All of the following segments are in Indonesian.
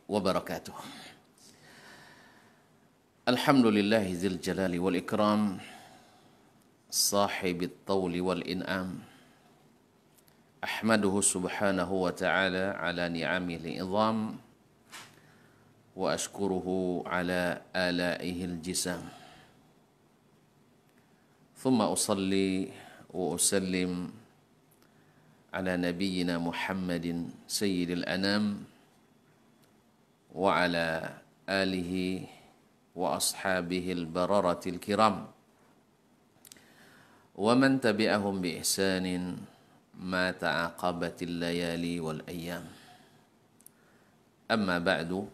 wabarakatuh. Alhamdulillahi dzil jalali wal ikram, sahibit tawli wal in'am. Ahmaduhu subhanahu wa ta'ala ala ni'amihi idham, wa ashkuruhu ala ala'ihil jisam. Thumma usalli wa usallim ala nabiyyina Muhammadin sayyidil anam wa ala alihi wa ashabihil bararatil kiram wa man tabi'ahum bi ihsanin ma ta'aqabatil layali wal ayyam. Amma ba'du,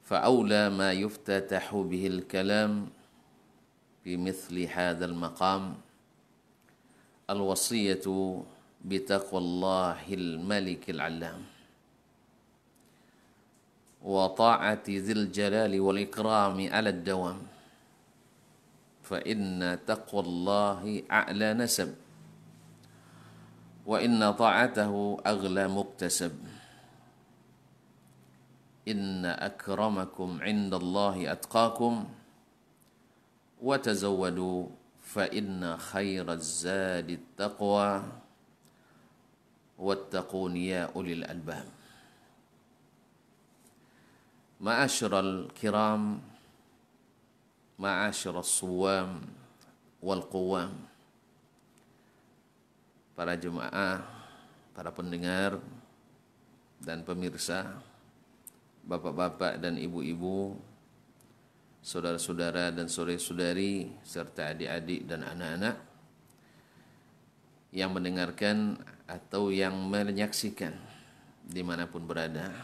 fa awla ma yuftatahu bihil kalam fi mithli hadzal maqam al-wasiyatu bi taqwallahil malikil 'allam wa ta'ati dzil jalali wal ikrami 'ala ad-dawam, fa inna taqwallahi a'la nasab wa inna ta'atahu aghla muktasab. Inna akramakum 'indallahi atqakum wa tazawwadu fa inna khairaz zadi taqwa wattaqun ya ulil albab. Ma'asyiral kiram, ma'asyiras suwam wal quwam, para jemaah, para pendengar dan pemirsa, bapak-bapak dan ibu-ibu, saudara-saudara dan saudari-saudari, serta adik-adik dan anak-anak yang mendengarkan atau yang menyaksikan dimanapun berada.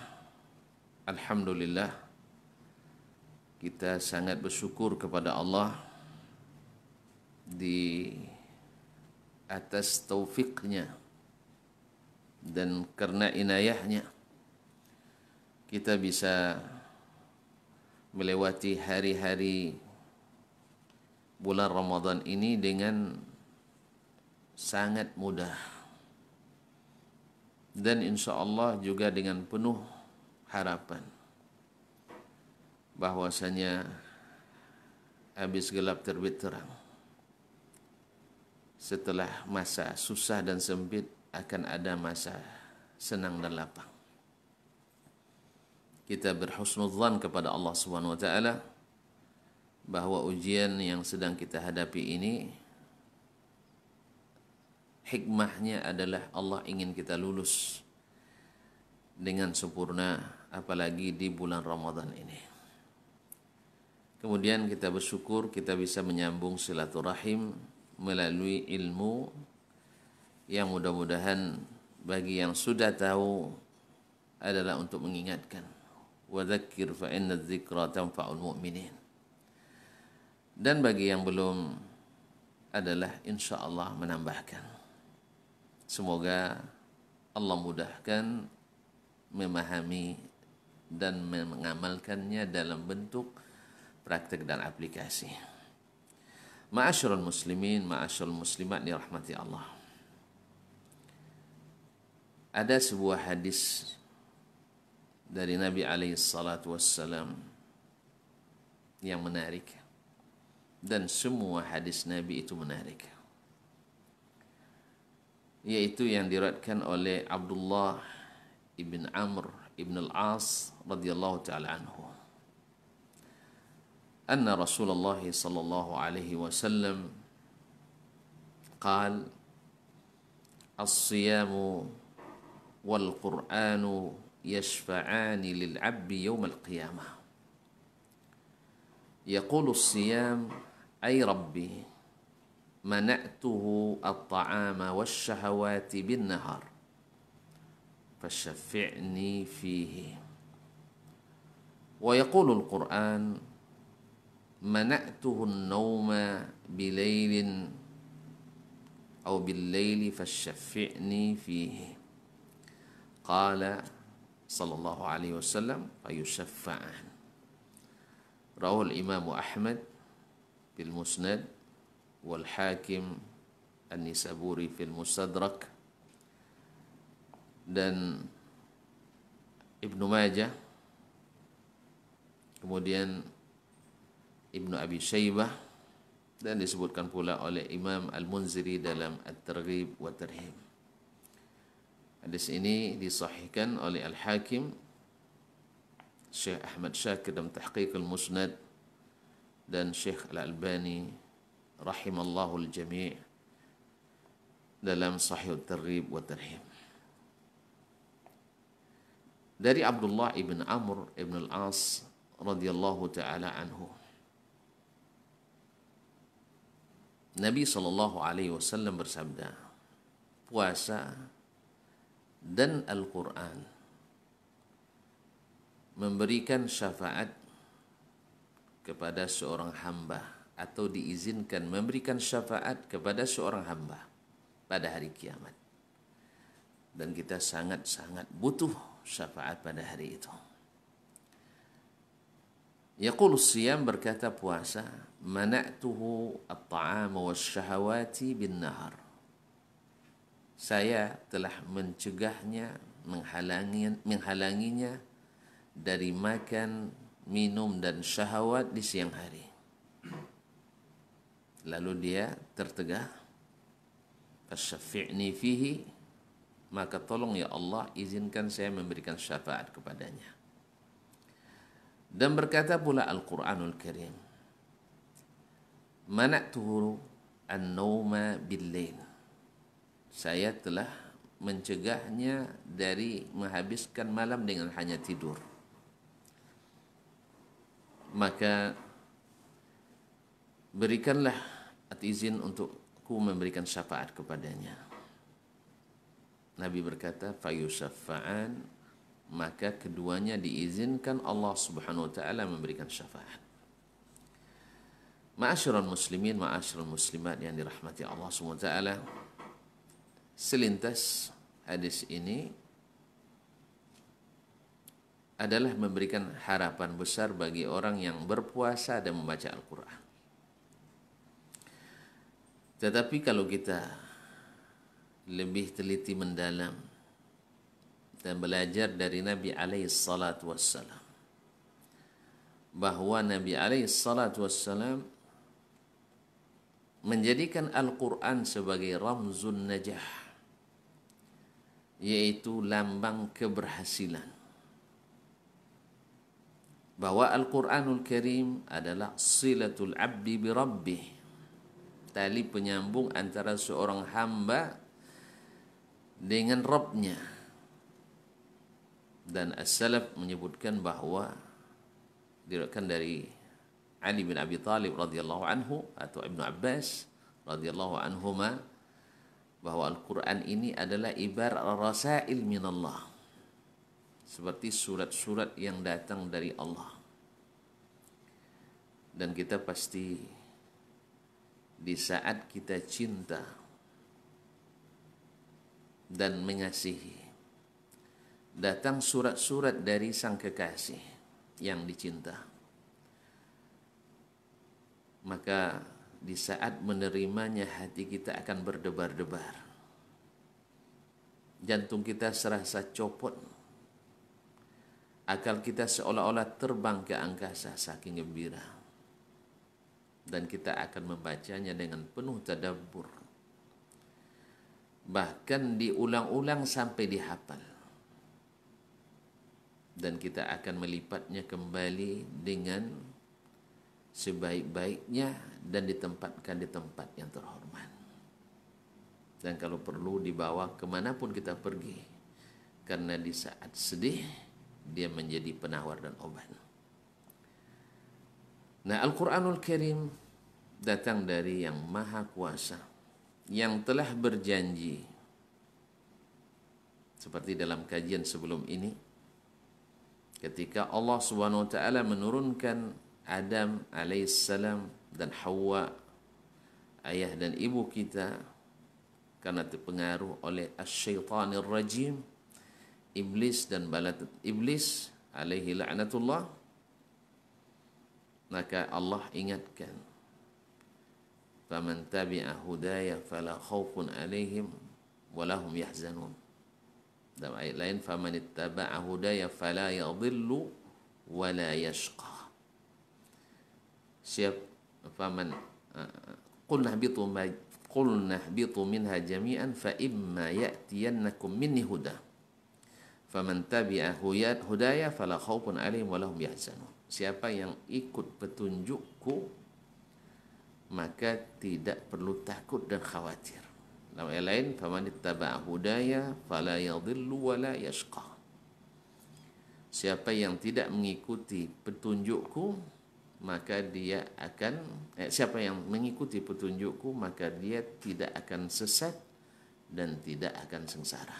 Alhamdulillah, kita sangat bersyukur kepada Allah di atas taufiknya dan karena inayahnya kita bisa melewati hari-hari bulan Ramadan ini dengan sangat mudah dan insya Allah juga dengan penuh harapan bahwasanya habis gelap terbit terang. Setelah masa susah dan sempit akan ada masa senang dan lapang. Kita berhusnudzan kepada Allah Subhanahu wa taala bahwa ujian yang sedang kita hadapi ini hikmahnya adalah Allah ingin kita lulus dengan sempurna, apalagi di bulan Ramadan ini. Kemudian kita bersyukur kita bisa menyambung silaturahim melalui ilmu yang mudah-mudahan bagi yang sudah tahu adalah untuk mengingatkan. Wa dzakir fa inna dzikra tanfa'ul mu'minin. Dan bagi yang belum adalah insyaallah menambahkan. Semoga Allah mudahkan memahami dan mengamalkannya dalam bentuk praktek dan aplikasi. Ma'asyiral muslimin, ma'asyiral muslimat dirahmati Allah. Ada sebuah hadis dari Nabi alaihi salatu wassalam yang menarik, dan semua hadis Nabi itu menarik, yaitu yang diriwayatkan oleh Abdullah ibn Amr ibn al-As radhiyallahu ta'ala anhu. Anna Rasulullah sallallahu alaihi wasallam قال الصيام والقرآن يشفعان للعبد يوم القيامة يقول الصيام أي ربي منعته الطعام والشهوات بالنهار فشفعني فيه. ويقول القرآن منعته النوم بليل أو بالليل فشفعني فيه. قال صلى الله عليه وسلم فيشفعان. رواه الإمام أحمد في المسند والحاكم النسابوري في المستدرك. Dan Ibnu Majah, kemudian Ibnu Abi Syaibah, dan disebutkan pula oleh Imam Al-Munziri dalam At-Targhib wa Tarhib. Hadis ini disahihkan oleh Al-Hakim, Syekh Ahmad Syakir dalam Tahqiq Al-Musnad, dan Syekh Al-Albani rahimallahu al-jami' dalam Sahih At-Targhib wa Tarhib. Dari Abdullah ibn Amr ibn al-As radhiyallahu ta'ala anhu, Nabi SAW bersabda, puasa dan Al-Quran memberikan syafaat kepada seorang hamba, atau diizinkan memberikan syafaat kepada seorang hamba pada hari kiamat. Dan kita sangat-sangat butuh syafaat pada hari itu. Yaqulu siyam, berkata puasa, mana'tuhu at-ta'ama wasyahawati bin nahar. Saya telah mencegahnya, menghalanginya dari makan, minum dan syahwat di siang hari. Lalu dia tertegah, fasyafi'ni fihi, maka tolong ya Allah izinkan saya memberikan syafaat kepadanya. Dan berkata pula Al-Quranul Karim, mana'tuhu an-nawma bil-lail. Saya telah mencegahnya dari menghabiskan malam dengan hanya tidur. Maka berikanlah izin untukku memberikan syafaat kepadanya. Nabi berkata, fayusyafa'an, maka keduanya diizinkan Allah Subhanahu wa taala memberikan syafaat. Ma'asyiral muslimin, ma'asyiral muslimat yang dirahmati Allah Subhanahu wa taala, selintas hadis ini adalah memberikan harapan besar bagi orang yang berpuasa dan membaca Al-Quran. Tetapi kalau kita lebih teliti mendalam dan belajar dari Nabi alaihi salatu wassalam, bahwa Nabi alaihi salatu wassalam menjadikan Al-Quran sebagai ramzun najah, yaitu lambang keberhasilan. Bahwa Al-Quranul Karim adalah silatul abdi bi rabbih, tali penyambung antara seorang hamba dengan Rabbnya. Dan as-salaf menyebutkan bahwa diriwayatkan dari Ali bin Abi Thalib radhiyallahu anhu atau Ibnu Abbas radhiyallahu anhuma, bahwa Al-Quran ini adalah ibarat rasail minallah, seperti surat-surat yang datang dari Allah. Dan kita pasti di saat kita cinta dan mengasihi, datang surat-surat dari sang kekasih yang dicinta, maka di saat menerimanya hati kita akan berdebar-debar, jantung kita serasa copot, akal kita seolah-olah terbang ke angkasa saking gembira, dan kita akan membacanya dengan penuh tadabbur, bahkan diulang-ulang sampai dihafal, dan kita akan melipatnya kembali dengan sebaik-baiknya dan ditempatkan di tempat yang terhormat. Dan kalau perlu dibawa kemanapun kita pergi, karena di saat sedih dia menjadi penawar dan obat. Nah, Al-Quranul Karim datang dari yang Maha Kuasa, yang telah berjanji, seperti dalam kajian sebelum ini, ketika Allah Subhanahu wa taala menurunkan Adam alaihissalam dan Hawa, ayah dan ibu kita, karena terpengaruh oleh asy-syaithanir rajim, iblis dan bala iblis alaihi la'natullah, maka Allah ingatkan, faman tabi'a hudaya fala khaufun alaihim wa lahum yahzanun. Dalam ayat lain, faman ittaba'a hudaya fala yadhillu wa la yashqa. Siap faman qulna ihbitu minha jami'an fa imma ya'tiyannakum minni huda faman tabi'a hudaya fala khaufun 'alaihim wa lahum yahzanun. Siapa yang ikut petunjukku maka tidak perlu takut dan khawatir. Dalam ayat lain, faman ittaba'a hudaya fala yadhillu wa la yashqa. Siapa yang tidak mengikuti petunjukku maka dia akan siapa yang mengikuti petunjukku maka dia tidak akan sesat dan tidak akan sengsara.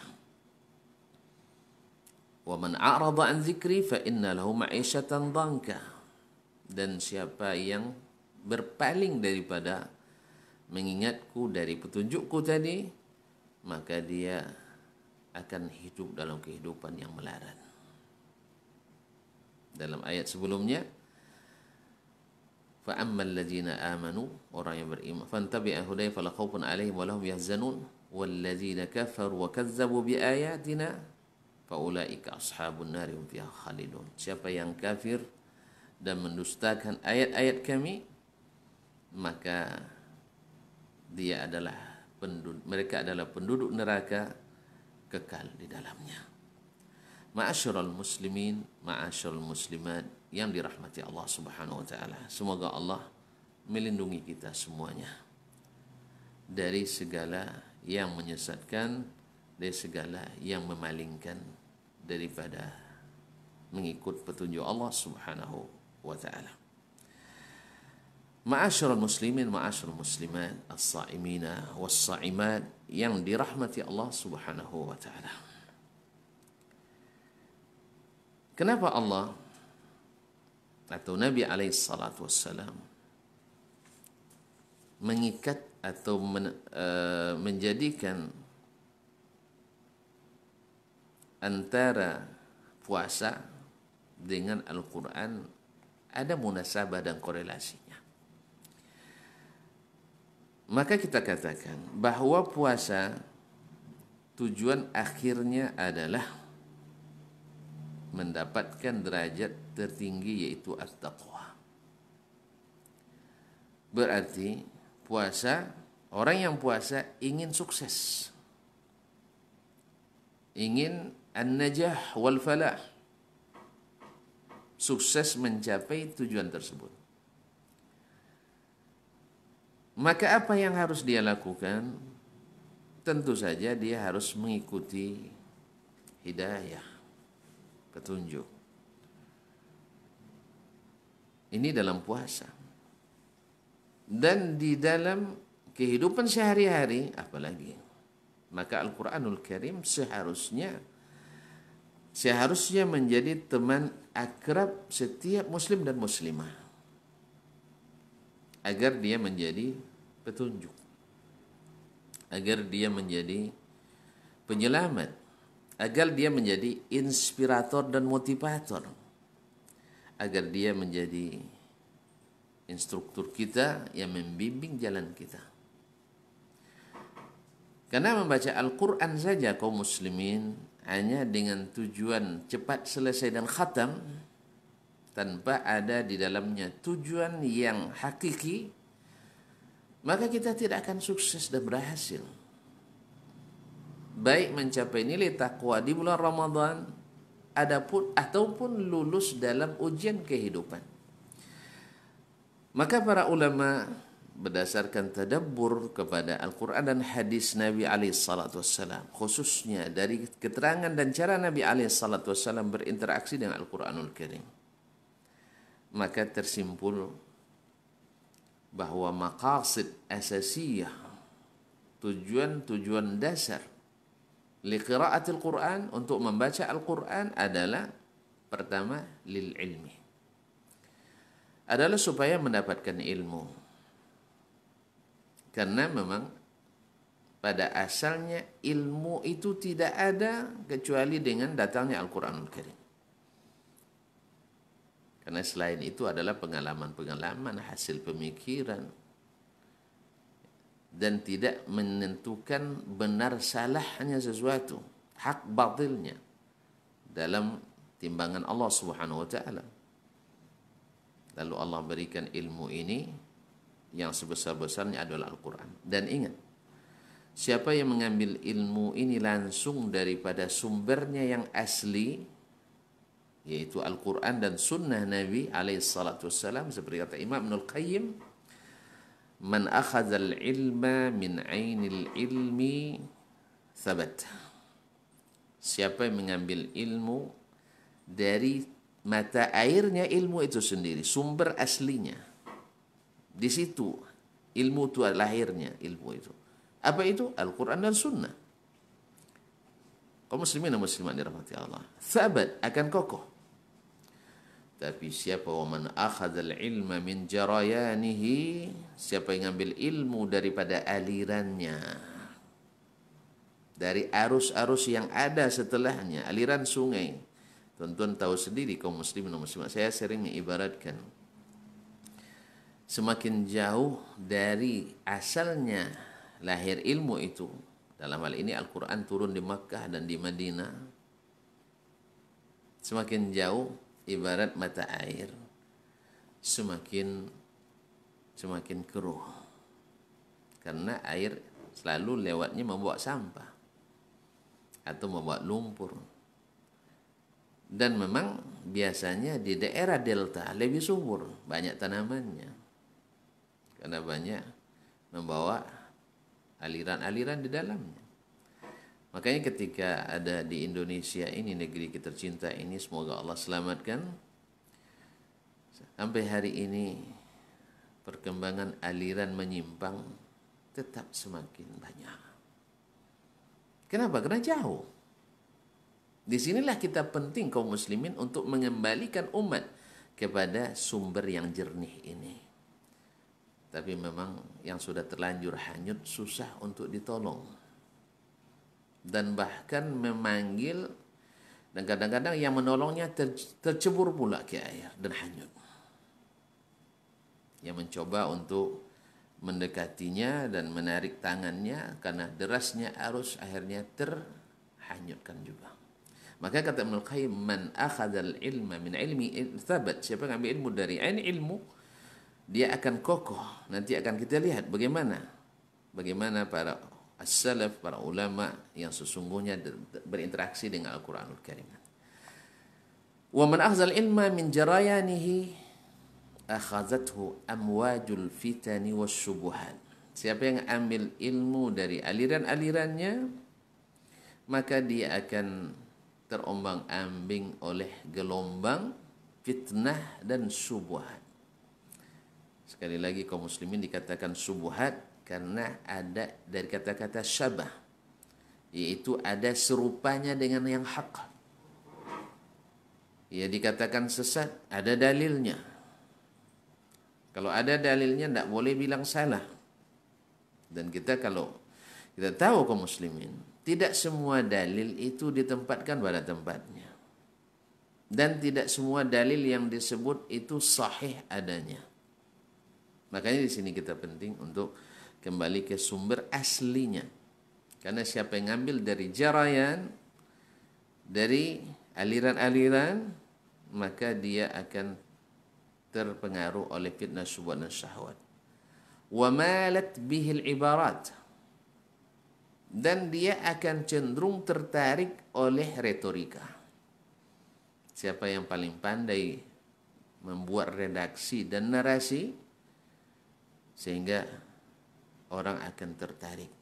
Wa man a'rada an dzikri fa inna lahu ma'isyatan dhanka. Dan siapa yang berpaling daripada mengingatku dari petunjukku tadi maka dia akan hidup dalam kehidupan yang melarat. Dalam ayat sebelumnya, فَأَمَّا الَّذِينَ آمَنُوا, orang yang beriman, فَانْتَبِعَ هُدَيَ فَلَا خَوْفٌ عَلَيْهِمْ وَلَا هُمْ يَحْزَنُونَ وَالَّذِينَ كَفَرُوا وَكَذَّبُوا بِآيَاتِنَا فَأُولَئِكَ أَصْحَابُ النَّارِ هُمْ فِيهَا خَالِدُونَ. Siapa yang kafir dan mendustakan ayat-ayat kami maka mereka adalah penduduk neraka kekal di dalamnya. Ma'asyiral muslimin, ma'asyiral muslimat yang dirahmati Allah Subhanahu wa taala. Semoga Allah melindungi kita semuanya dari segala yang menyesatkan, dari segala yang memalingkan daripada mengikut petunjuk Allah Subhanahu wa taala. Ma'asyiral muslimin, ma'asyiral muslimat, as-sa'imina was-sa'imat yang dirahmati Allah Subhanahu wa taala. Kenapa Allah atau Nabi alaihi salatu wassalam mengikat atau menjadikan antara puasa dengan Al-Quran ada munasabah dan korelasinya? Maka kita katakan bahwa puasa tujuan akhirnya adalah mendapatkan derajat tertinggi yaitu at-taqwa. Berarti puasa, orang yang puasa ingin sukses, ingin an-najah wal falah, sukses mencapai tujuan tersebut. Maka apa yang harus dia lakukan? Tentu saja dia harus mengikuti hidayah, petunjuk. Ini dalam puasa. Dan di dalam kehidupan sehari-hari apalagi. Maka Al-Quranul Karim seharusnya menjadi teman akrab setiap muslim dan muslimah, agar dia menjadi petunjuk, agar dia menjadi penyelamat, agar dia menjadi inspirator dan motivator, agar dia menjadi instruktur kita yang membimbing jalan kita. Karena membaca Al-Quran saja kaum muslimin hanya dengan tujuan cepat selesai dan khatam, tanpa ada di dalamnya tujuan yang hakiki, maka kita tidak akan sukses dan berhasil, baik mencapai nilai takwa di bulan Ramadan ataupun lulus dalam ujian kehidupan. Maka para ulama berdasarkan tadabbur kepada Al-Quran dan hadis Nabi SAW, khususnya dari keterangan dan cara Nabi SAW berinteraksi dengan Al-Quranul Karim, maka tersimpul bahwa maqasid asasiyah, tujuan-tujuan dasar liqiraatil Quran, untuk membaca Al-Quran adalah pertama lil ilmi, adalah supaya mendapatkan ilmu. Karena memang pada asalnya ilmu itu tidak ada kecuali dengan datangnya Al-Quranul Karim. Karena selain itu adalah pengalaman-pengalaman, hasil pemikiran, dan tidak menentukan benar salahnya sesuatu. hak batilnya dalam timbangan Allah Subhanahu wa taala. Lalu Allah berikan ilmu ini yang sebesar-besarnya adalah Al-Qur'an. Dan ingat, siapa yang mengambil ilmu ini langsung daripada sumbernya yang asli, yaitu Al-Quran dan Sunnah Nabi alaihissalam, seperti kata Imam Ibnul Qayyim, man akhadzal ilma min ainil ilmi thabat. Siapa yang mengambil ilmu dari mata airnya ilmu itu sendiri, sumber aslinya, di situ ilmu itu lahirnya, ilmu itu apa itu? Al-Quran dan Sunnah. Kaum muslimin dan muslimat dirahmati Allah, thabat, akan kokoh. Tapi siapa waman akhadzal ilma min jarayanihi, siapa yang ngambil ilmu daripada alirannya, dari arus-arus yang ada setelahnya, aliran sungai. Tuan-tuan tahu sendiri kaum muslimin dan muslimat, saya sering mengibaratkan, semakin jauh dari asalnya lahir ilmu itu, dalam hal ini Al-Quran turun di Makkah dan di Madinah, semakin jauh ibarat mata air, semakin keruh. Karena air selalu lewatnya membawa sampah atau membawa lumpur. Dan memang biasanya di daerah delta lebih subur, banyak tanamannya. Karena banyak membawa aliran-aliran di dalamnya. Makanya ketika ada di Indonesia ini, negeri kita tercinta ini, semoga Allah selamatkan, sampai hari ini perkembangan aliran menyimpang tetap semakin banyak. Kenapa? Karena jauh. Disinilah kita penting kaum muslimin untuk mengembalikan umat kepada sumber yang jernih ini. Tapi memang yang sudah terlanjur hanyut susah untuk ditolong. Dan bahkan memanggil, dan kadang-kadang yang menolongnya tercebur pula ke air dan hanyut. Yang mencoba untuk mendekatinya dan menarik tangannya, karena derasnya arus akhirnya terhanyutkan juga. Maka kata Ibnul Qayyim, man akhadzal ilma min ilmi thabat, siapa yang ambil ilmu dari ilmu, dia akan kokoh. Nanti akan kita lihat bagaimana para as-salaf, para ulama yang sesungguhnya berinteraksi dengan Al-Quranul Karim. Wa man akhzal ilma min jarayanihi akhazathu amwajul fitani wasyubuhat. Siapa yang ambil ilmu dari aliran-alirannya, maka dia akan terombang-ambing oleh gelombang fitnah dan syubhat. Sekali lagi kaum muslimin dikatakan syubhat karena ada dari kata-kata syabah, yaitu ada serupanya dengan yang hak. Ya, dikatakan sesat, ada dalilnya. Kalau ada dalilnya tidak boleh bilang salah. Dan kalau kita tahu kaum muslimin, tidak semua dalil itu ditempatkan pada tempatnya. Dan tidak semua dalil yang disebut itu sahih adanya. Makanya di sini kita penting untuk kembali ke sumber aslinya. Karena siapa yang ngambil dari jarayan, dari aliran-aliran, maka dia akan terpengaruh oleh fitnah syubhat dan syahwat. Wa malat bihil ibarat, dan dia akan cenderung tertarik oleh retorika. Siapa yang paling pandai membuat redaksi dan narasi, sehingga orang akan tertarik.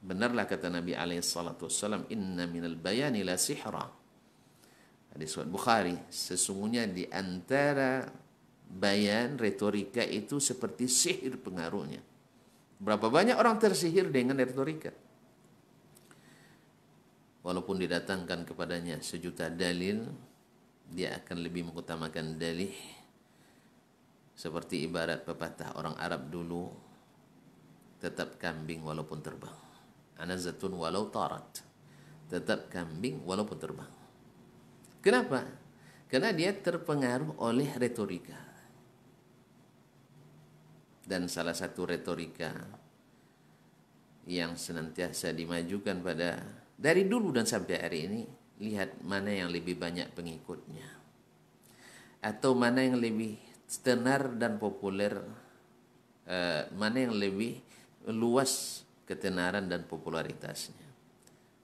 Benarlah kata Nabi SAW, inna minal bayani la sihra. Hadis riwayat Bukhari, sesungguhnya di antara bayan, retorika itu seperti sihir pengaruhnya. Berapa banyak orang tersihir dengan retorika. Walaupun didatangkan kepadanya sejuta dalil, dia akan lebih mengutamakan dalih. Seperti ibarat pepatah orang Arab dulu, tetap kambing walaupun terbang. Anazatun walau tarat. Tetap kambing walaupun terbang. Kenapa? Karena dia terpengaruh oleh retorika. Dan salah satu retorika yang senantiasa dimajukan pada Dari dulu dan sampai hari ini, lihat mana yang lebih banyak pengikutnya. Atau mana yang lebih tenar dan populer, mana yang lebih luas ketenaran dan popularitasnya.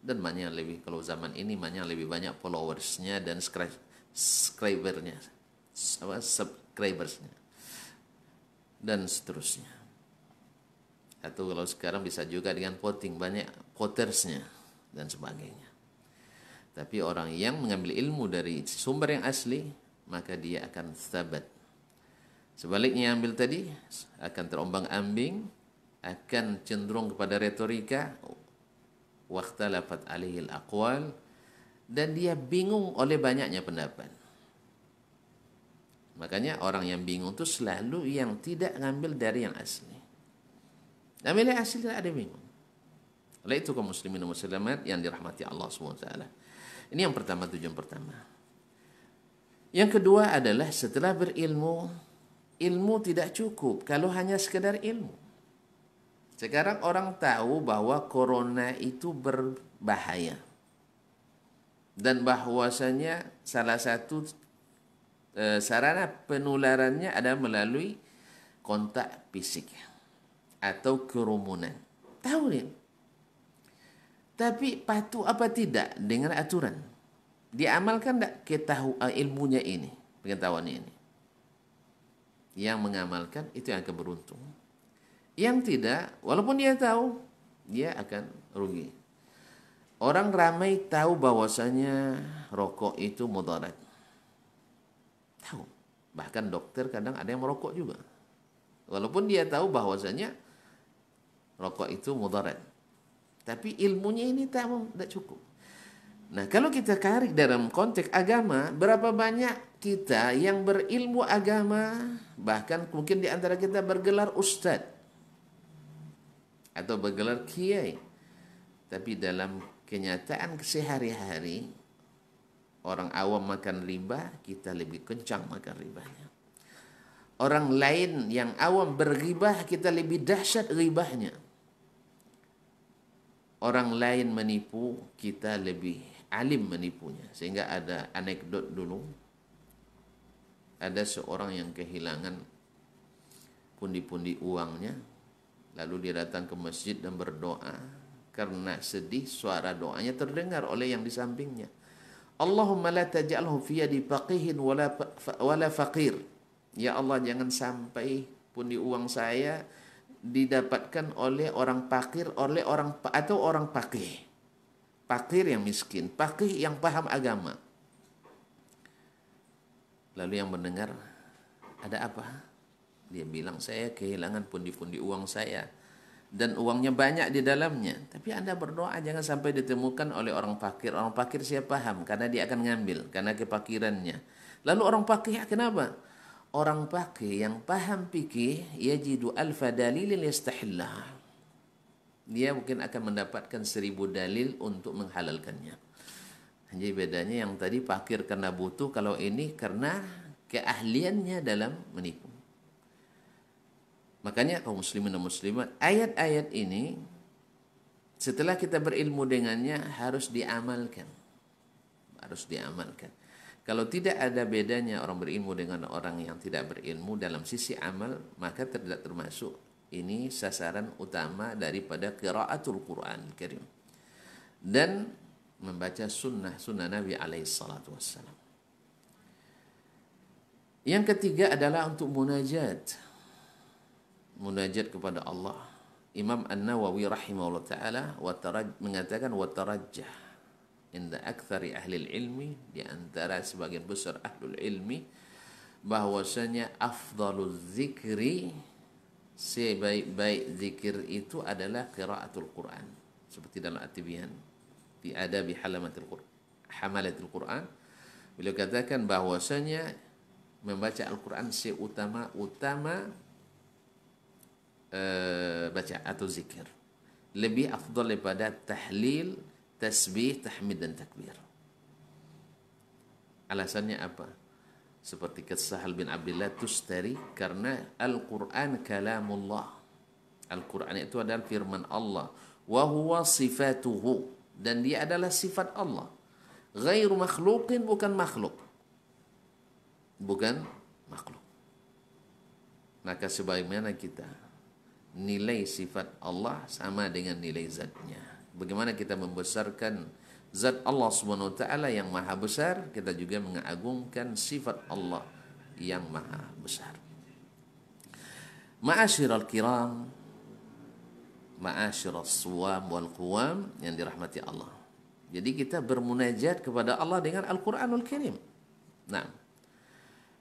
Dan mana yang lebih, kalau zaman ini, mana yang lebih banyak followersnya dan subscribersnya. Dan seterusnya. Atau kalau sekarang bisa juga dengan voting, banyak votersnya dan sebagainya. Tapi orang yang mengambil ilmu dari sumber yang asli, maka dia akan thabat. Sebaliknya yang ambil tadi akan terombang-ambing, akan cenderung kepada retorika, waqtalafat alaihi al-aqwal, dan dia bingung oleh banyaknya pendapat. Makanya orang yang bingung itu selalu yang tidak ngambil dari yang asli. Ambil yang asli tidak ada bingung. Oleh itu kaum muslimin dan muslimat yang dirahmati Allah SWT. Ini yang pertama, tujuan pertama. Yang kedua adalah setelah berilmu, ilmu tidak cukup kalau hanya sekedar ilmu. Sekarang orang tahu bahwa corona itu berbahaya. Dan bahwasanya salah satu sarana penularannya adalah melalui kontak fisik atau kerumunan. Tahu nih. Tapi patuh apa tidak dengan aturan? Diamalkan tidak ilmunya ini, pengetahuannya ini? Yang mengamalkan itu yang akan beruntung. Yang tidak, walaupun dia tahu, dia akan rugi. Orang ramai tahu bahwasanya rokok itu mudarat. Tahu. Bahkan dokter kadang ada yang merokok juga. Walaupun dia tahu bahwasanya rokok itu mudarat. Tapi ilmunya ini tidak cukup. Nah, kalau kita tarik dalam konteks agama, berapa banyak kita yang berilmu agama, bahkan mungkin di antara kita bergelar ustadz atau bergelar kiai. Tapi dalam kenyataan sehari-hari, orang awam makan riba, kita lebih kencang makan ribanya. Orang lain yang awam berribah, kita lebih dahsyat ribahnya. Orang lain menipu, kita lebih alim menipunya. Sehingga ada anekdot dulu, ada seorang yang kehilangan pundi-pundi uangnya, lalu dia datang ke masjid dan berdoa. Karena sedih, suara doanya terdengar oleh yang di sampingnya. Allahumma la taj'alhu fi yadi faqihin wala faqir. Ya Allah, jangan sampai pundi uang saya didapatkan oleh orang fakir, atau orang faqih. Fakir yang miskin, faqih yang paham agama. Lalu yang mendengar, ada apa? Dia bilang, saya kehilangan pundi-pundi uang saya. Dan uangnya banyak di dalamnya. Tapi Anda berdoa jangan sampai ditemukan oleh orang fakir. Orang fakir saya paham, karena dia akan ngambil, karena kefakirannya. Lalu orang fakir kenapa? Orang fakir yang paham fikih, yajidu alfa dalilin yastahillah. Dia mungkin akan mendapatkan 1000 dalil untuk menghalalkannya. Jadi bedanya yang tadi fakir karena butuh, kalau ini karena keahliannya dalam menipu. Makanya kaum muslimin dan muslimat, ayat-ayat ini setelah kita berilmu dengannya harus diamalkan. Harus diamalkan. Kalau tidak ada bedanya orang berilmu dengan orang yang tidak berilmu dalam sisi amal, maka tidak termasuk ini sasaran utama daripada qiraatul Quran Karim. Dan membaca sunnah Nabi alaihi salatu wassalam. Yang ketiga adalah untuk munajat. Munajat kepada Allah. Imam An-Nawawi rahimahullah ta'ala mengatakan watarajjah inda aktsari ahli ilmi, di antara sebagian besar ahlul ilmi, bahwasanya afdalul zikri, sebaik-baik zikir itu adalah qiraatul Quran. Seperti dalam At-Tibyan di adabi hamalatul Quran, beliau katakan bahwasanya membaca Al-Quran seutama-utama baca atau zikir. Lebih afdal daripada tahlil, tasbih, tahmid dan takbir. Alasannya apa? Seperti kisah Sahal bin Abdullah Tustari, karena Al-Quran kalamullah. Al-Quran itu adalah firman Allah. Wa huwa sifatuhu. dan dia adalah sifat Allah. Ghairu makhluqin, bukan makhluk. Bukan makhluk. Maka sebagaimana kita nilai sifat Allah sama dengan nilai zatnya. Bagaimana kita membesarkan zat Allah Subhanahu wa taala yang maha besar, kita juga mengagungkan sifat Allah yang maha besar. Ma'asyiral kiram, ma'asyiral suwam wal quwam yang dirahmati Allah. Jadi kita bermunajat kepada Allah dengan Al-Qur'anul Karim. Nah,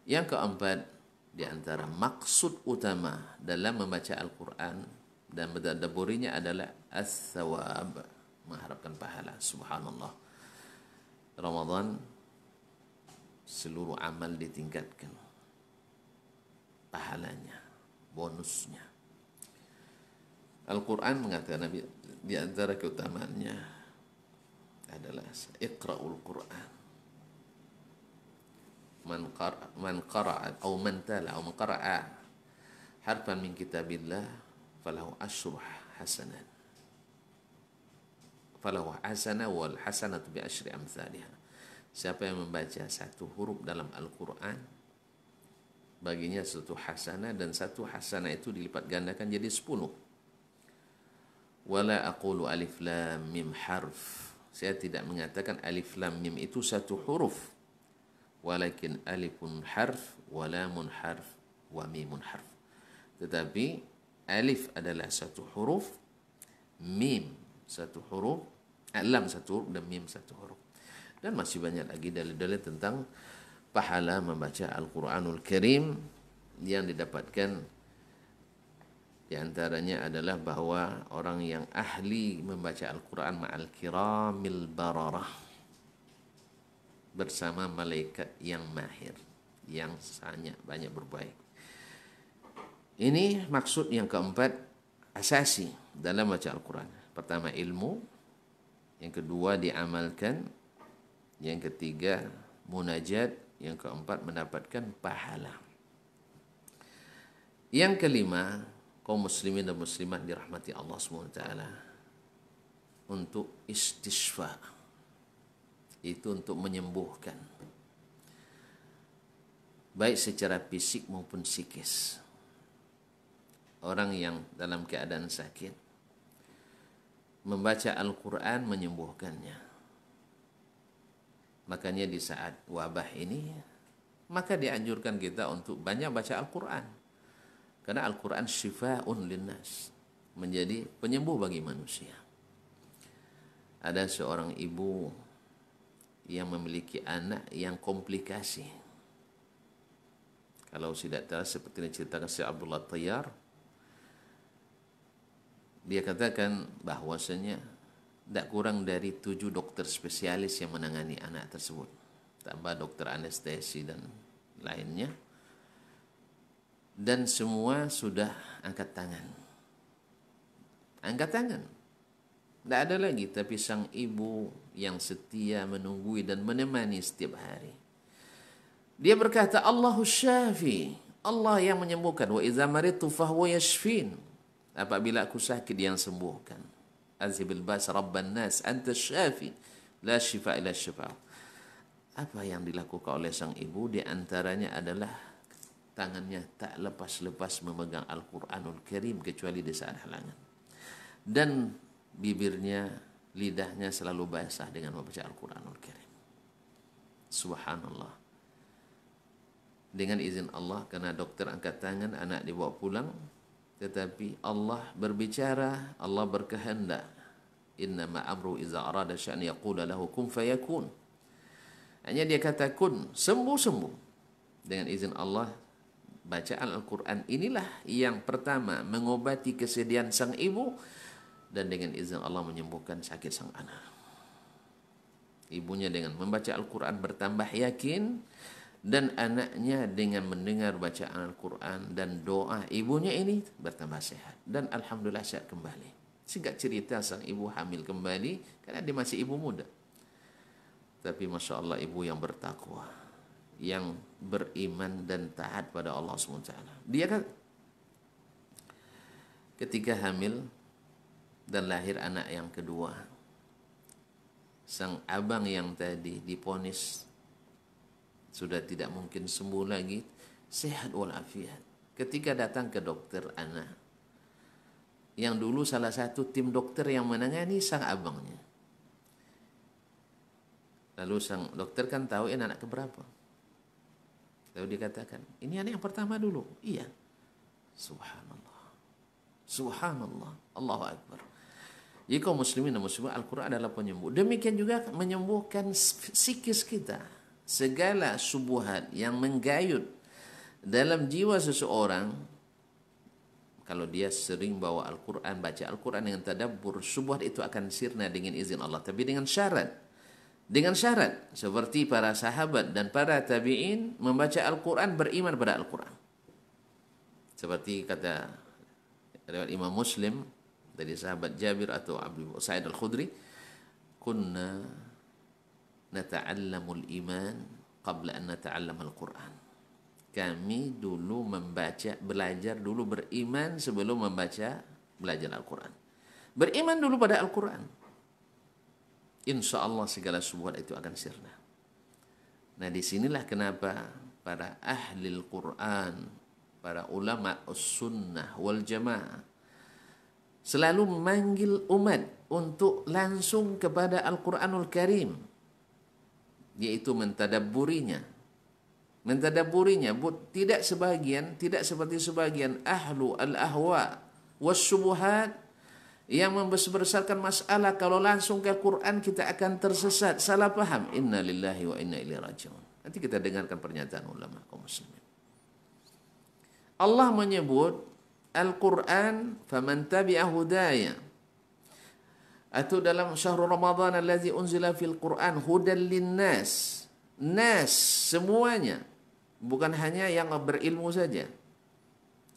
yang keempat, di antara maksud utama dalam membaca Al-Quran dan mentadabburinya adalah as-sawab, mengharapkan pahala. Subhanallah. Ramadan seluruh amal ditingkatkan. Pahalanya, bonusnya. Al-Quran mengatakan Nabi, di antara keutamaannya adalah iqra'ul Quran. Man qara'a atau man tala atau man qara'a harfan min kitabillah falahu asyru hasanat. Falahu hasanah wal hasanatu bi asyri amsalihha. Siapa yang membaca satu huruf dalam Al-Quran, baginya satu hasanah, dan satu hasanah itu dilipat gandakan jadi 10. Wala aqulu alif lam mim harf. Saya tidak mengatakan alif lam mim itu satu huruf. Walakin alifun harf, wa lamun harf, wa mimun harf. Tetapi alif adalah satu huruf, mim satu huruf, lam satu huruf, dan mim satu huruf. Dan masih banyak lagi dalil-dalil tentang pahala membaca Al-Quranul Karim yang didapatkan. Di antaranya adalah bahwa orang yang ahli membaca Al-Quran ma'al kiramil bararah, bersama malaikat yang mahir, yang sangat banyak berbaik. Ini maksud yang keempat asasi dalam baca Al-Quran. Pertama ilmu, yang kedua diamalkan, yang ketiga munajat, yang keempat mendapatkan pahala. Yang kelima, kaum muslimin dan muslimat dirahmati Allah SWT, untuk istisfa, itu untuk menyembuhkan, baik secara fisik maupun psikis. Orang yang dalam keadaan sakit, membaca Al-Quran menyembuhkannya. Makanya di saat wabah ini, maka dianjurkan kita untuk banyak baca Al-Quran. Karena Al-Quran syifa'un linnas, menjadi penyembuh bagi manusia. Ada seorang ibu yang memiliki anak yang komplikasi. Kalau tidak tahu, seperti yang diceritakan Syekh Abdullah Tayyar, dia katakan bahwasanya tidak kurang dari 7 dokter spesialis yang menangani anak tersebut, tambah dokter anestesi dan lainnya, dan semua sudah angkat tangan. Tidak ada lagi, tapi sang ibu yang setia menunggui dan menemani setiap hari. Dia berkata, Allahu syafi, Allah yang menyembuhkan. Wa idza maridtu fahuwa yashfin. Apabila aku sakit, dia yang sembuhkan. Azhibil bas rabban nas, anta syafi, la syifa illa syifa. Apa yang dilakukan oleh sang ibu? Di antaranya adalah tangannya tak lepas-lepas memegang Al-Quranul Karim kecuali di saat halangan. Dan bibirnya, lidahnya selalu basah dengan membaca Al-Quranul Karim. Subhanallah. Dengan izin Allah, karena dokter angkat tangan, anak dibawa pulang, tetapi Allah berbicara, Allah berkehendak. Innama amru iza arada sya'an yaqula lahu kun fayakun. Hanya dia kata kun, sembuh-sembuh. Dengan izin Allah, bacaan Al-Quran inilah yang pertama mengobati kesedihan sang ibu, dan dengan izin Allah menyembuhkan sakit sang anak. Ibunya dengan membaca Al-Quran bertambah yakin, dan anaknya dengan mendengar bacaan Al-Quran dan doa ibunya ini bertambah sehat. Dan Alhamdulillah sehat kembali. Singkat cerita, sang ibu hamil kembali karena dia masih ibu muda. Tapi Masya Allah, ibu yang bertakwa, yang beriman dan taat pada Allah SWT. Dia kan ketika hamil dan lahir anak yang kedua, sang abang yang tadi diponis sudah tidak mungkin sembuh lagi, sehat walafiat. Ketika datang ke dokter anak, yang dulu salah satu tim dokter yang menangani sang abangnya. Lalu sang dokter kan tahu ini anak keberapa. Lalu dikatakan, ini anak yang pertama dulu. Iya. Subhanallah. Subhanallah. Allahu Akbar. Jadi kaum muslimin dan muslimat, Al-Quran adalah penyembuh. Demikian juga menyembuhkan psikis kita. Segala subuhat yang menggayut dalam jiwa seseorang, kalau dia sering bawa Al-Quran, baca Al-Quran dengan tadabbur, subuhat itu akan sirna dengan izin Allah. Tapi dengan syarat. Dengan syarat. Seperti para sahabat dan para tabi'in membaca Al-Quran, beriman pada Al-Quran. Seperti kata riwayat Imam Muslim dari sahabat Jabir atau Abu Sa'id Al-Khudri, kunna nata'allamul iman qabla an nata'allamal Quran. Kami dulu belajar dulu beriman sebelum belajar Al-Quran. Beriman dulu pada Al-Quran. Insya Allah segala subuhat itu akan sirna. Nah, disinilah kenapa para ahli Al-Quran, para ulama sunnah wal jamaah selalu memanggil umat untuk langsung kepada Al-Quranul Karim, yaitu mentadabburinya. Tidak seperti sebagian ahlu al-ahwa was-subuhat yang membesar-besarkan masalah kalau langsung ke Al-Quran kita akan tersesat, salah paham. Inna lillahi wa inna ilaihi raji'un. Nanti kita dengarkan pernyataan ulama kaum muslimin. Allah menyebut Al-Quran, faman tabi'a hudaya, atau dalam syahrul Ramadan allazi unzila fil Quran hudan linnas. Nas semuanya, bukan hanya yang berilmu saja.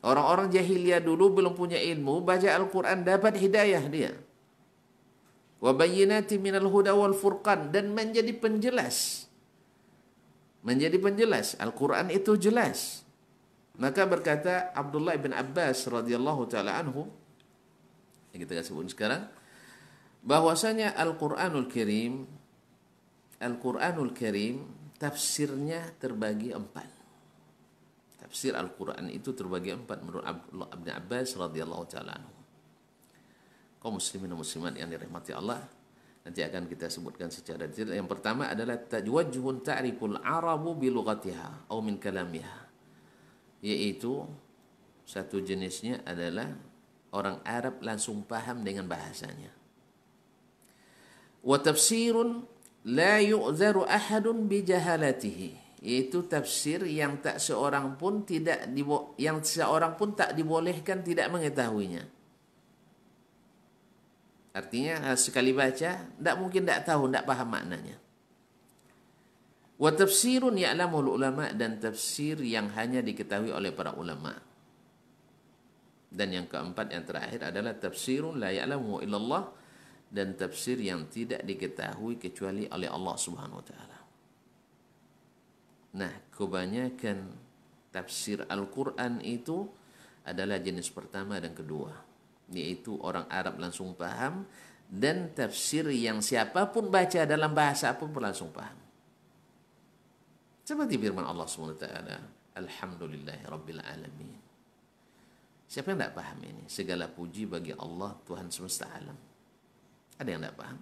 Orang-orang jahiliyah dulu belum punya ilmu, baca Al-Quran dapat hidayah dia. Wa bayyinati minal huda wal furqan, dan menjadi penjelas. Menjadi penjelas. Al-Quran itu jelas. Maka berkata Abdullah bin Abbas radhiyallahu taala anhu, yang kita sebut sekarang, bahwasanya Al-Quranul Karim tafsirnya terbagi 4. Tafsir Al-Quran itu terbagi 4 menurut Abdullah bin Abbas radhiyallahu taala anhu. Kaum muslimin dan muslimat yang dirahmati Allah, nanti akan kita sebutkan secara detail. Yang pertama adalah tajwajhun ta'riful arabu bi lughatiha aw min kalamiha, yaitu satu jenisnya adalah orang Arab langsung paham dengan bahasanya. Wa tafsirun la yu'zaru ahadun bi jahalatihi, yaitu tafsir yang seorang pun tak dibolehkan tidak mengetahuinya. Artinya sekali baca tidak mungkin tidak tahu, tidak paham maknanya. Wa tafsirun ya'lamul ulama, dan tafsir yang hanya diketahui oleh para ulama. Dan yang keempat, yang terakhir adalah tafsirun la ya'lamu illallah, dan tafsir yang tidak diketahui kecuali oleh Allah Subhanahu wa taala. Nah, kebanyakan tafsir Al-Quran itu adalah jenis pertama dan kedua, yaitu orang Arab langsung paham, dan tafsir yang siapapun baca dalam bahasa apapun langsung paham. Seperti firman Allah SWT, Alhamdulillahi Rabbil Alamin. Siapa yang tidak paham ini? Segala puji bagi Allah, Tuhan semesta alam. Ada yang tidak paham?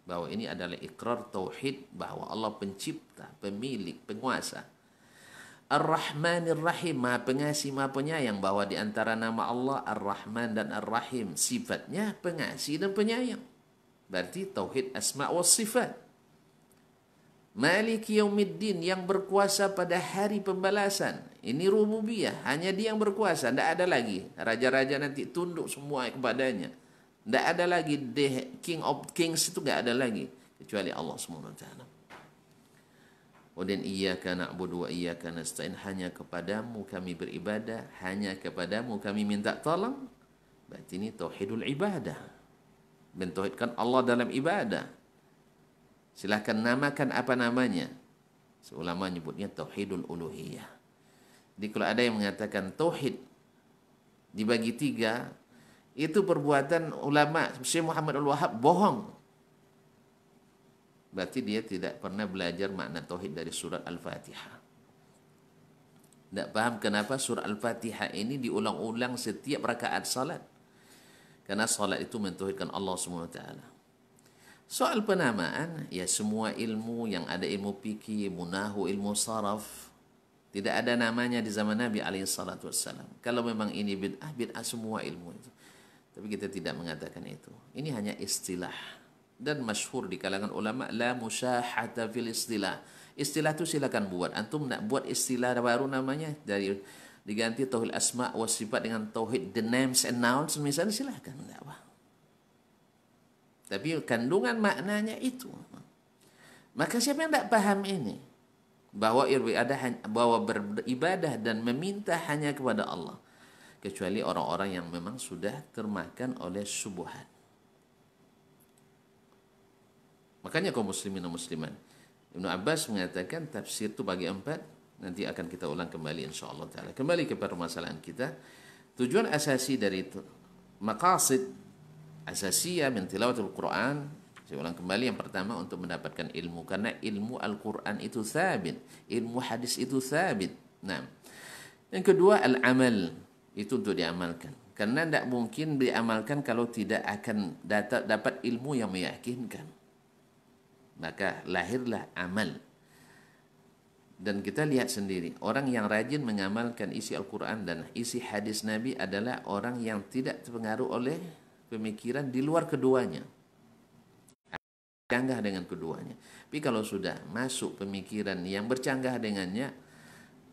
Bahwa ini adalah ikrar tauhid, bahwa Allah pencipta, pemilik, penguasa. Ar-Rahmanir Rahim, Maha Pengasih, Maha Penyayang, bahwa di antara nama Allah Ar-Rahman dan Ar-Rahim sifatnya pengasih dan penyayang. Berarti tauhid asma wa sifat. Maliki Yaumiddin, yang berkuasa pada hari pembalasan. Ini rububiyah, hanya Dia yang berkuasa, tidak ada lagi raja-raja nanti tunduk semua kepadanya. Tidak ada lagi the king of kings, itu tidak ada lagi kecuali Allah SWT. Kemudian iyyaka na'budu wa iyyaka nasta'in, hanya kepadamu kami beribadah, hanya kepadamu kami minta tolong. Berarti ini tauhidul ibadah, mentauhidkan Allah dalam ibadah. Silahkan namakan apa namanya. Ulama menyebutnya tauhidul uluhiyah. Jadi kalau ada yang mengatakan tauhid dibagi 3, itu perbuatan ulama Syekh Muhammad Al-Wahhab bohong. berarti dia tidak pernah belajar makna tauhid dari surat Al-Fatihah. Tidak paham kenapa surah Al-Fatihah ini diulang-ulang setiap rakaat salat. Karena salat itu mentauhidkan Allah SWT. Soal penamaan, ya semua ilmu yang ada, ilmu fikih, ilmu nahwu, ilmu saraf, tidak ada namanya di zaman Nabi SAW. Kalau memang ini bid'ah, bid'ah semua ilmu itu. Tapi kita tidak mengatakan itu. Ini hanya istilah. Dan masyhur di kalangan ulama, la musyahata fil istilah. Istilah itu silakan buat. Antum nak buat istilah baru namanya, dari diganti tauhid asma wa sifat dengan tauhid the names and nouns, misalnya silakan. Tidak apa. Tapi kandungan maknanya itu. Maka siapa yang tidak paham ini? Bahwa beribadah dan meminta hanya kepada Allah. Kecuali orang-orang yang memang sudah termakan oleh syubhat. Makanya kaum muslimin dan muslimat, Ibnu Abbas mengatakan tafsir itu bagi 4. Nanti akan kita ulang kembali insyaAllah ta'ala. Kembali kepada permasalahan kita. Tujuan asasi dari itu, maqasid asasiyah min tilawatul Quran, saya ulang kembali, yang pertama untuk mendapatkan ilmu, karena ilmu Al-Quran itu thabit, ilmu hadis itu thabit. Nah, yang kedua al-amal, itu untuk diamalkan, karena tidak mungkin diamalkan kalau tidak akan dapat ilmu yang meyakinkan. Maka lahirlah amal. Dan kita lihat sendiri, orang yang rajin mengamalkan isi Al-Quran dan isi hadis Nabi adalah orang yang tidak terpengaruh oleh pemikiran di luar keduanya, bercanggah dengan keduanya. Tapi kalau sudah masuk pemikiran yang bercanggah dengannya,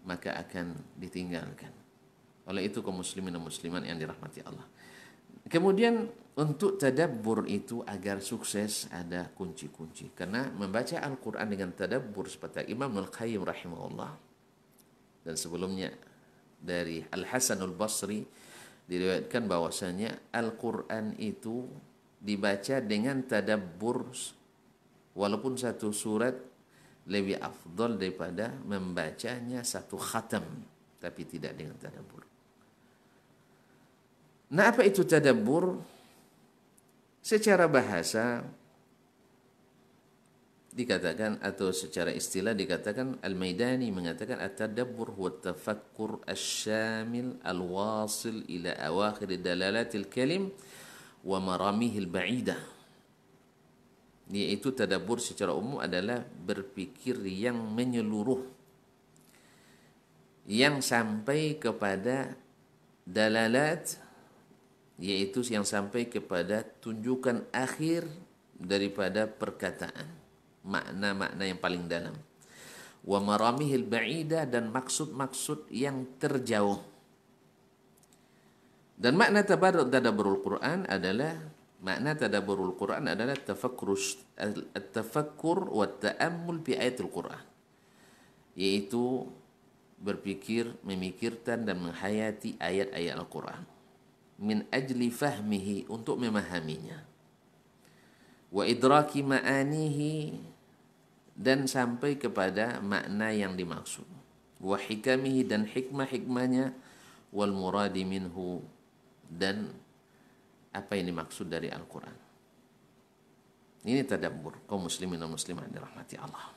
maka akan ditinggalkan. Oleh itu kaum muslimin dan muslimat yang dirahmati Allah. Kemudian untuk tadabbur itu agar sukses ada kunci-kunci. Karena membaca Al-Quran dengan tadabbur seperti Imam Al-Qayyim rahimahullah, dan sebelumnya dari Al-Hasanul Basri diriwayatkan bahwasanya Al-Quran itu dibaca dengan tadabbur, walaupun satu surat lebih afdal daripada membacanya satu khatam, tapi tidak dengan tadabbur. Nah, apa itu tadabbur? Secara bahasa dikatakan, atau secara istilah dikatakan, Al-Maidani mengatakan at-tadabbur huwa at-tafakkur asy-syamil al-wasil ila awakhir dalalatil kalim wa maramihil ba'idah. Yaitu tadabbur secara umum adalah berpikir yang menyeluruh, yang sampai kepada dalalat, yaitu yang sampai kepada tunjukan akhir daripada perkataan, makna-makna yang paling dalam. Wa maramihil ba'idah, dan maksud-maksud yang terjauh. Dan makna tadabburul Quran adalah tafakkur wa ta'ammul bi ayatul Quran, yaitu berpikir, memikirkan dan menghayati ayat-ayat Al-Quran, min ajli fahmihi, untuk memahaminya, wa idraki ma'anihi, dan sampai kepada makna yang dimaksud, wa hikamihi, dan hikmah-hikmahnya, wal muradi minhu, dan apa yang dimaksud dari Al-Quran. Ini tadabbur kaum muslimin dan muslimat dirahmati Allah.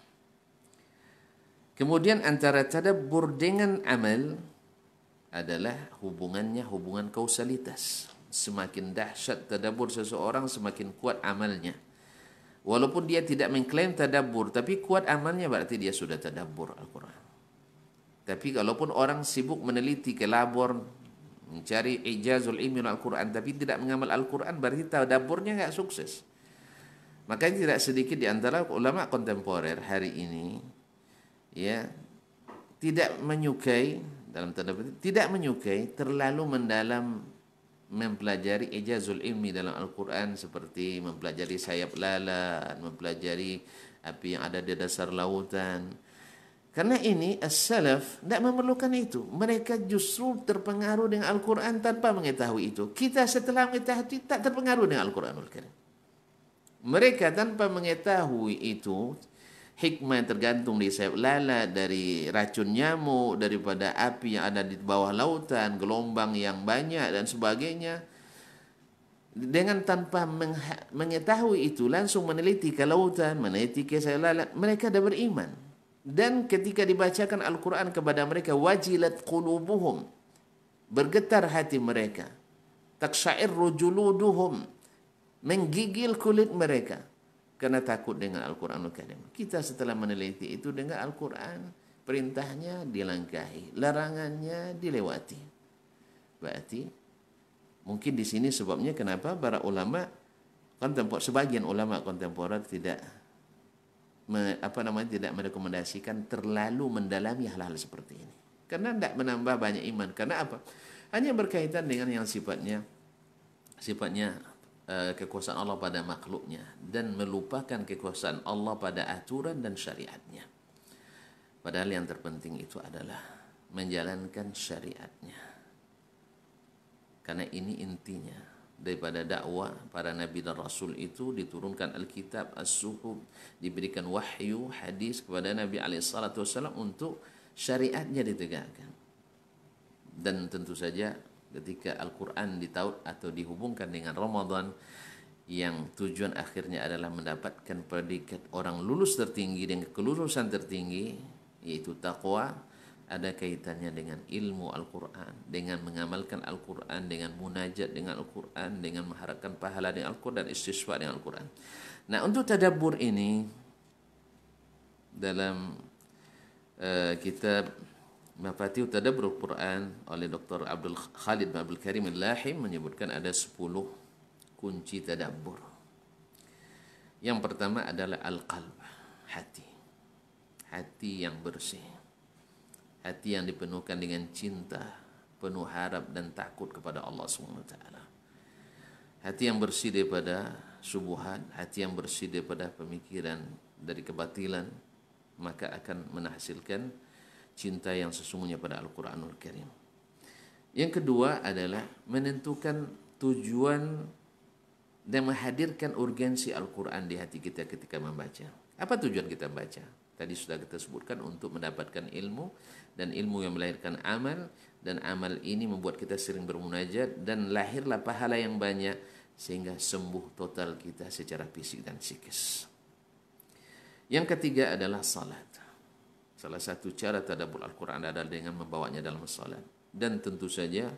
Kemudian antara tadabbur dengan amal adalah hubungan kausalitas. Semakin dahsyat tadabbur seseorang, semakin kuat amalnya. Walaupun dia tidak mengklaim tadabbur, tapi kuat amalnya, berarti dia sudah tadabbur Al-Quran. Tapi kalaupun orang sibuk meneliti ke labor, mencari ijazul ilmi Al-Quran, tapi tidak mengamal Al-Quran, berarti tadabburnya nggak sukses. Makanya tidak sedikit di antara ulama kontemporer hari ini, ya, tidak menyukai, dalam tanda petik, tidak menyukai terlalu mendalam mempelajari ijazul ilmi dalam Al-Quran, seperti mempelajari sayap lalat, mempelajari apa yang ada di dasar lautan. Karena ini as-salaf tidak memerlukan itu. Mereka justru terpengaruh dengan Al-Quran tanpa mengetahui itu. Kita setelah mengetahui tak terpengaruh dengan Al-Quranul Karim. Mereka tanpa mengetahui itu, hikmah yang tergantung di sayap lalat, dari racun nyamuk, daripada api yang ada di bawah lautan, gelombang yang banyak dan sebagainya, Dengan tanpa mengetahui itu langsung meneliti ke lautan, meneliti ke lalat, mereka dah beriman. Dan ketika dibacakan Al-Quran kepada mereka, wajilat qulubuhum, bergetar hati mereka, taqsha'irru juluduhum, menggigil kulit mereka karena takut dengan Al-Quranul Karim. Kita setelah meneliti itu dengan Al-Quran, perintahnya dilangkahi, larangannya dilewati. Berarti mungkin di sini sebabnya kenapa para ulama sebagian ulama kontemporer tidak tidak merekomendasikan terlalu mendalami hal-hal seperti ini. Karena tidak menambah banyak iman. Karena apa? Hanya berkaitan dengan yang sifatnya kekuasaan Allah pada makhluknya dan melupakan kekuasaan Allah pada aturan dan syariatnya. Padahal yang terpenting itu adalah menjalankan syariatnya. Karena ini intinya daripada dakwah para nabi dan rasul itu, diturunkan Alkitab, as-suhuf, diberikan wahyu, hadis kepada Nabi SAW untuk syariatnya ditegakkan. Dan tentu saja ketika Al-Quran ditaut atau dihubungkan dengan Ramadan yang tujuan akhirnya adalah mendapatkan predikat orang lulus tertinggi dengan kelulusan tertinggi, yaitu taqwa, ada kaitannya dengan ilmu Al-Quran, dengan mengamalkan Al-Quran, dengan munajat dengan Al-Quran, dengan mengharapkan pahala dengan Al-Quran dan istisqa dengan Al-Quran. Nah, untuk tadabbur ini dalam kitab Mafatihut Tadabbur Al-Quran oleh Dr. Khalid bin Abdul Karim Al-Lahim menyebutkan ada 10 kunci tadabbur. Yang pertama adalah al-qalb, hati. Hati yang bersih. Hati yang dipenuhkan dengan cinta, penuh harap dan takut kepada Allah SWT. Hati yang bersih daripada subuhat, hati yang bersih daripada pemikiran dari kebatilan, maka akan menghasilkan cinta yang sesungguhnya pada Al-Quranul Karim. Yang kedua adalah menentukan tujuan dan menghadirkan urgensi Al-Quran di hati kita ketika membaca. Apa tujuan kita membaca? Tadi sudah kita sebutkan untuk mendapatkan ilmu, dan ilmu yang melahirkan amal, dan amal ini membuat kita sering bermunajat dan lahirlah pahala yang banyak sehingga sembuh total kita secara fisik dan psikis. Yang ketiga adalah salat. Salah satu cara tadabbur Al-Quran adalah dengan membawanya dalam salat. Dan tentu saja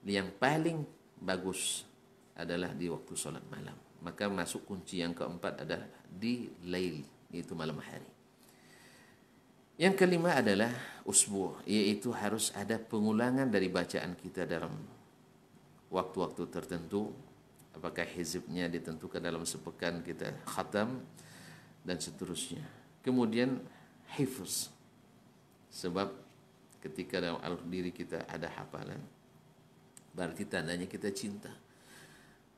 yang paling bagus adalah di waktu salat malam. Maka masuk kunci yang keempat adalah di lail, yaitu malam hari. Yang kelima adalah usbu', yaitu harus ada pengulangan dari bacaan kita dalam waktu-waktu tertentu. Apakah hizibnya ditentukan dalam sepekan kita khatam dan seterusnya. Kemudian hifz, sebab ketika dalam diri kita ada hafalan, berarti tandanya kita cinta.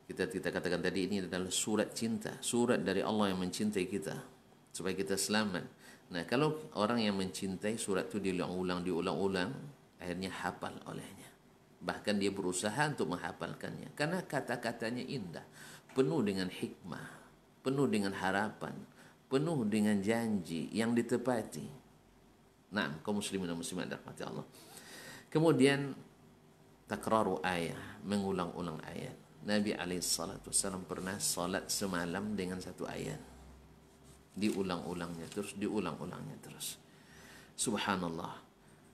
Kita katakan tadi ini adalah surat cinta, surat dari Allah yang mencintai kita supaya kita selamat. Nah, kalau orang yang mencintai surat itu diulang-ulang, akhirnya hafal olehnya. Bahkan dia berusaha untuk menghafalkannya. Karena kata-katanya indah, penuh dengan hikmah, penuh dengan harapan, penuh dengan janji yang ditepati. Nah, kaum muslimin dan muslimat dirahmati Allah. Kemudian takraru ayat, mengulang-ulang ayat. Nabi SAW pernah salat semalam dengan satu ayat. Diulang-ulangnya terus. Subhanallah.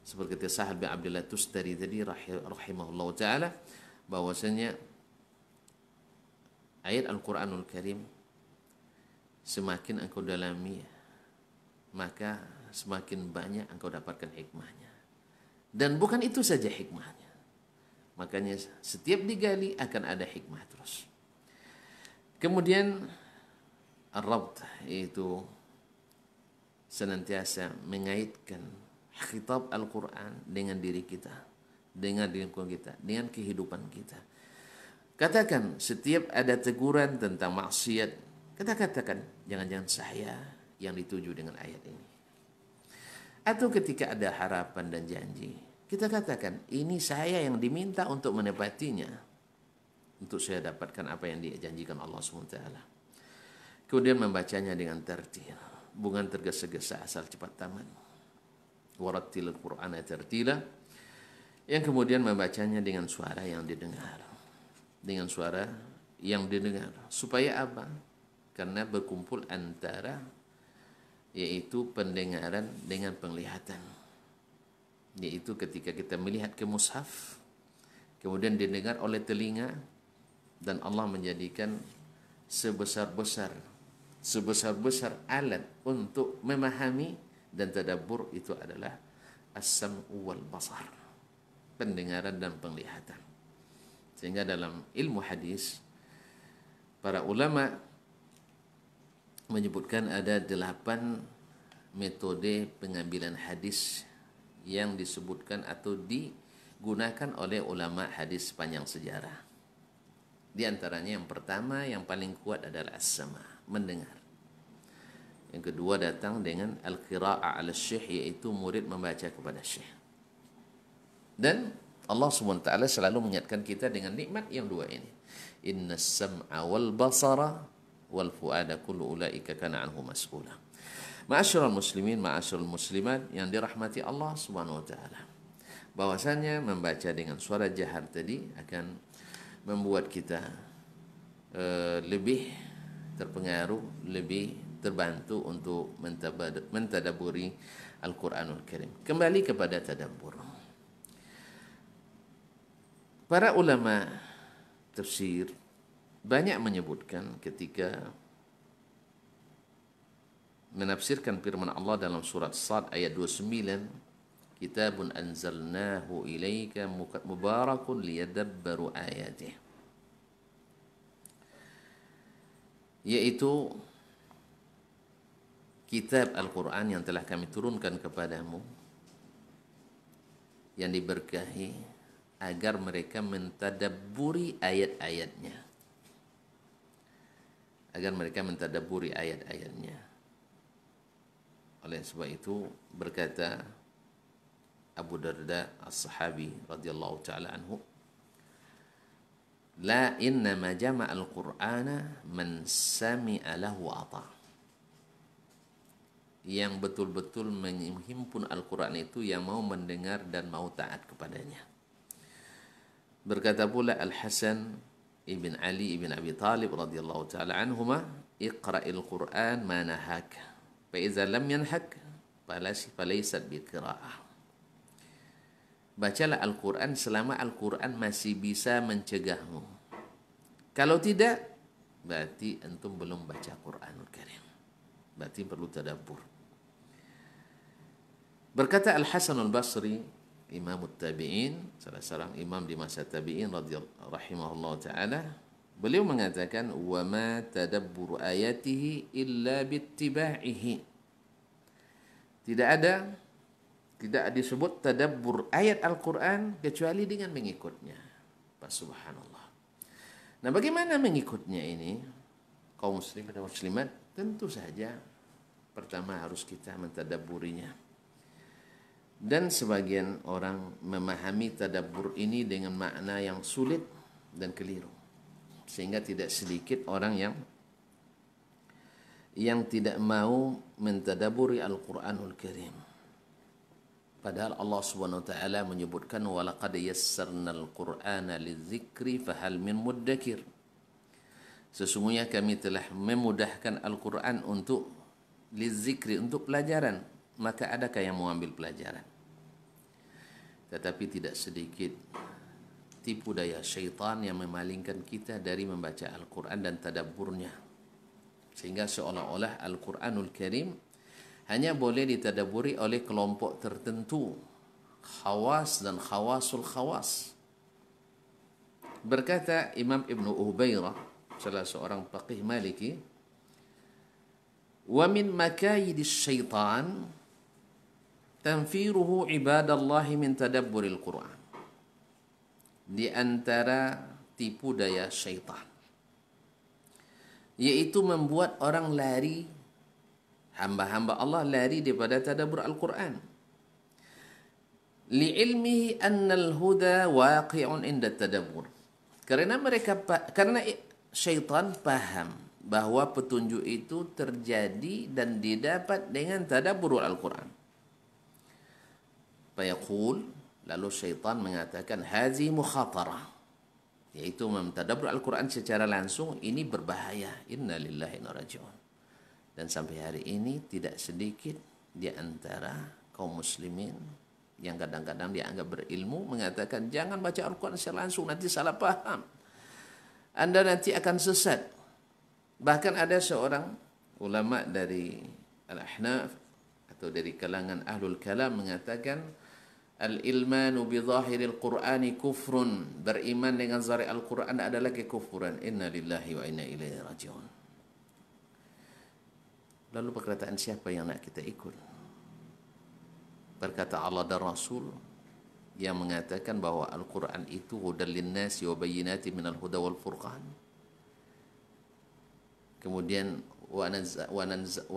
Seperti kata Sahal bin Abdullah Tustari tadi rahimahullah ta'ala, bahwasanya ayat Al-Quranul Karim semakin engkau dalami, maka semakin banyak engkau dapatkan hikmahnya. Dan bukan itu saja hikmahnya. Makanya setiap digali akan ada hikmah terus. Kemudian Ar-Rabt, yaitu senantiasa mengaitkan khitab Al-Quran dengan diri kita, dengan lingkungan kita, dengan kehidupan kita. Katakan setiap ada teguran tentang maksiat, kita katakan jangan-jangan saya yang dituju dengan ayat ini. Atau ketika ada harapan dan janji, kita katakan ini saya yang diminta untuk menepatinya, untuk saya dapatkan apa yang dijanjikan Allah SWT. Kemudian membacanya dengan tertil, bukan tergesa-gesa asal cepat tamat. Warattilil Qur'ana tartila. Yang kemudian membacanya dengan suara yang didengar, dengan suara yang didengar. Supaya apa? Karena berkumpul antara yaitu pendengaran dengan penglihatan. Yaitu ketika kita melihat ke mushaf, kemudian didengar oleh telinga, dan Allah menjadikan sebesar-besar alat untuk memahami dan tadabbur itu adalah as-sam'u wal basar, pendengaran dan penglihatan. Sehingga dalam ilmu hadis para ulama menyebutkan ada 8 metode pengambilan hadis yang disebutkan atau digunakan oleh ulama hadis sepanjang sejarah. Di antaranya yang pertama, yang paling kuat adalah as-sama', mendengar. Yang kedua datang dengan al-qira'ah ala syekh, yaitu murid membaca kepada syekh. Dan Allah SWT selalu mengingatkan kita dengan nikmat yang dua ini. Innas sam'a wal basara wal fu'ada kullu ulaika kana anhu mas'ula. Ma'asyiral muslimin, ma'asyiral muslimat yang dirahmati Allah SWT. Bahwasanya membaca dengan suara jahar tadi akan membuat kita lebih terpengaruh, lebih terbantu untuk mentadaburi Al-Quranul Karim. Kembali kepada tadabbur. Para ulama tafsir banyak menyebutkan ketika menafsirkan firman Allah dalam surat Sad ayat 29, Kitabun anzalnahu ilaika mubarakun liyadabbaru ayatih, yaitu kitab Al-Quran yang telah kami turunkan kepadamu, yang diberkahi agar mereka mentadabburi ayat-ayatnya, agar mereka mentadabburi ayat-ayatnya. Oleh sebab itu berkata Abu Darda as-sahabi radhiyallahu ta'ala anhu, la innama jama'al qur'ana man sami'a lahu ata. Yang betul-betul menghimpun Al-Quran itu yang mau mendengar dan mau taat kepadanya. Berkata pula Al-Hasan ibn Ali ibn Abi Talib radhiyallahu ta'ala anhuma, iqra'il Qur'an ma nahak, fa iza lam yanhak falaysat biqira'ah. Bacalah Al-Quran selama Al-Quran masih bisa mencegahmu. Kalau tidak, berarti antum belum baca Quranul Karim. Berarti perlu tadabbur. Berkata Al-Hasan Al-Basri, Imam Tabi'in, salah seorang imam di masa Tabi'in rahimahullah ta'ala, beliau mengatakan, wa ma tadabburu ayatihi illa bittiba'ihi. Tidak disebut tadabbur ayat Al-Quran kecuali dengan mengikutnya. Pak Subhanallah. Nah, bagaimana mengikutnya ini? Kaum muslimin dan muslimat, tentu saja pertama harus kita mentadabburinya. Dan sebagian orang memahami tadabbur ini dengan makna yang sulit dan keliru. Sehingga tidak sedikit orang yang tidak mau mentadabburi Al-Quranul Karim. Padahal Allah Subhanahu wa taala menyebutkan walaqad yassarnal Qur'ana lidzikri fahal min muddakir. Sesungguhnya kami telah memudahkan Al-Qur'an untuk lidzikri, untuk pelajaran, maka adakah yang mau ambil pelajaran? Tetapi tidak sedikit tipu daya syaitan yang memalingkan kita dari membaca Al-Qur'an dan tadabburnya. Sehingga seolah-olah Al-Qur'anul Karim hanya boleh ditadaburi oleh kelompok tertentu, khawas dan khawasul khawas. Berkata Imam Ibnu Ubairah, salah seorang faqih Maliki, wa min makayidis syaitan tanfiruhu ibadallahi min tadabburil Qur'an. Di antara tipu daya syaitan, yaitu membuat orang lari, hamba-hamba Allah lari daripada tadabbur Al-Quran. Li'ilmihi annal huda waqi'un inda tadabbur. Karena syaitan paham bahwa petunjuk itu terjadi dan didapat dengan tadabbur Al-Quran. Fayaqul, lalu syaitan mengatakan, hazi mukhatarah. yaitu mentadabbur Al-Quran secara langsung, ini berbahaya. Inna lillahi wa inna raji'un. Dan sampai hari ini tidak sedikit di antara kaum muslimin yang kadang-kadang dianggap berilmu mengatakan jangan baca Al-Quran secara langsung, nanti salah paham, Anda nanti akan sesat. Bahkan ada seorang ulama dari Al-Ahnaf atau dari kalangan Ahlul Kalam mengatakan al-ilmanu bi zahiril Qur'ani kufrun, beriman dengan zahir Al-Quran adalah kekufuran. Inna lillahi wa inna ilaihi raji'un. Lalu perkataan siapa yang nak kita ikut? Berkata Allah dan Rasul yang mengatakan bahwa Al-Quran itu hudal linnasi wa bayyinatin minal huda wal furqan. Kemudian wa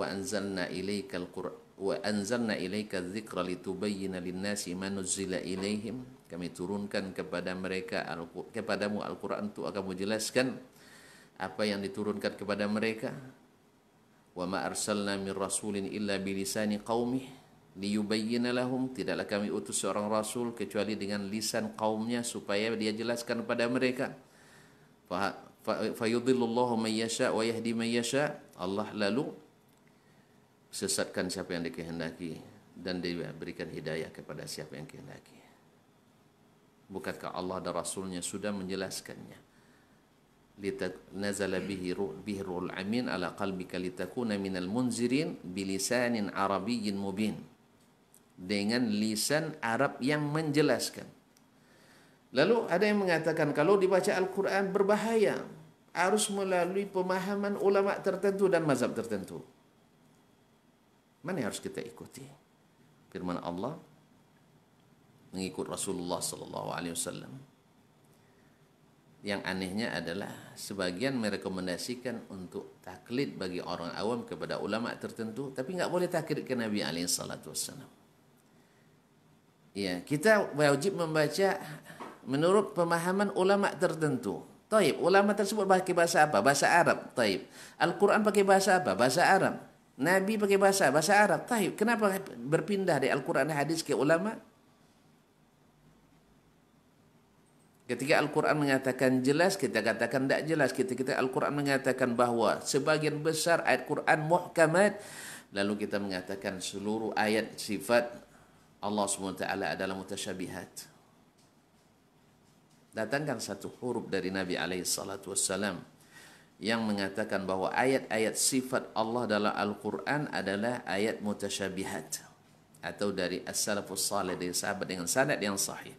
anzalna ilaika al-Qur'an wa anzalna ilaika dzikra litubayyana lin-nasi ma nuzila ilaihim. Kami turunkan kepada mereka kepadamu Al-Quran untuk akan menjelaskan apa yang diturunkan kepada mereka. Wa ma arsalna min rasulin illa bilisani qaumih liyubayyina lahum, tidaklah kami utus seorang rasul kecuali dengan lisan kaumnya supaya dia jelaskan kepada mereka. Fayudhillullahu man yasha wa yahdi man yasha. Allah lalu sesatkan siapa yang dikehendaki dan dia berikan hidayah kepada siapa yang kehendaki. Bukankah Allah dan Rasulnya sudah menjelaskannya? Nazala bihi ruhul amin ala qalbika litakuna minal munzirin bilisanin arabiyyin mubin, dengan lisan Arab yang menjelaskan. Lalu ada yang mengatakan kalau dibaca Al-Quran berbahaya, harus melalui pemahaman ulama tertentu dan mazhab tertentu. Mana yang harus kita ikuti? Firman Allah, mengikut Rasulullah SAW. Yang anehnya adalah sebagian merekomendasikan untuk taklid bagi orang awam kepada ulama tertentu, tapi nggak boleh taklid ke Nabi SAW. Ya, kita wajib membaca menurut pemahaman ulama tertentu. Taib, ulama tersebut pakai bahasa apa? Bahasa Arab. Taib. Al-Quran pakai bahasa apa? Bahasa Arab. Nabi pakai bahasa Arab. Taib. Kenapa berpindah dari Al-Quran dan hadis ke ulama? Ketika Al-Quran mengatakan jelas, kita katakan tidak jelas. Ketika Al-Quran mengatakan bahawa sebagian besar ayat Quran muhkamat, lalu kita mengatakan seluruh ayat sifat Allah SWT adalah mutasyabihat. Datangkan satu huruf dari Nabi SAW yang mengatakan bahwa ayat-ayat sifat Allah dalam Al-Quran adalah ayat mutasyabihat, atau dari as-salafus salih, dari sahabat dengan sanad yang sahih.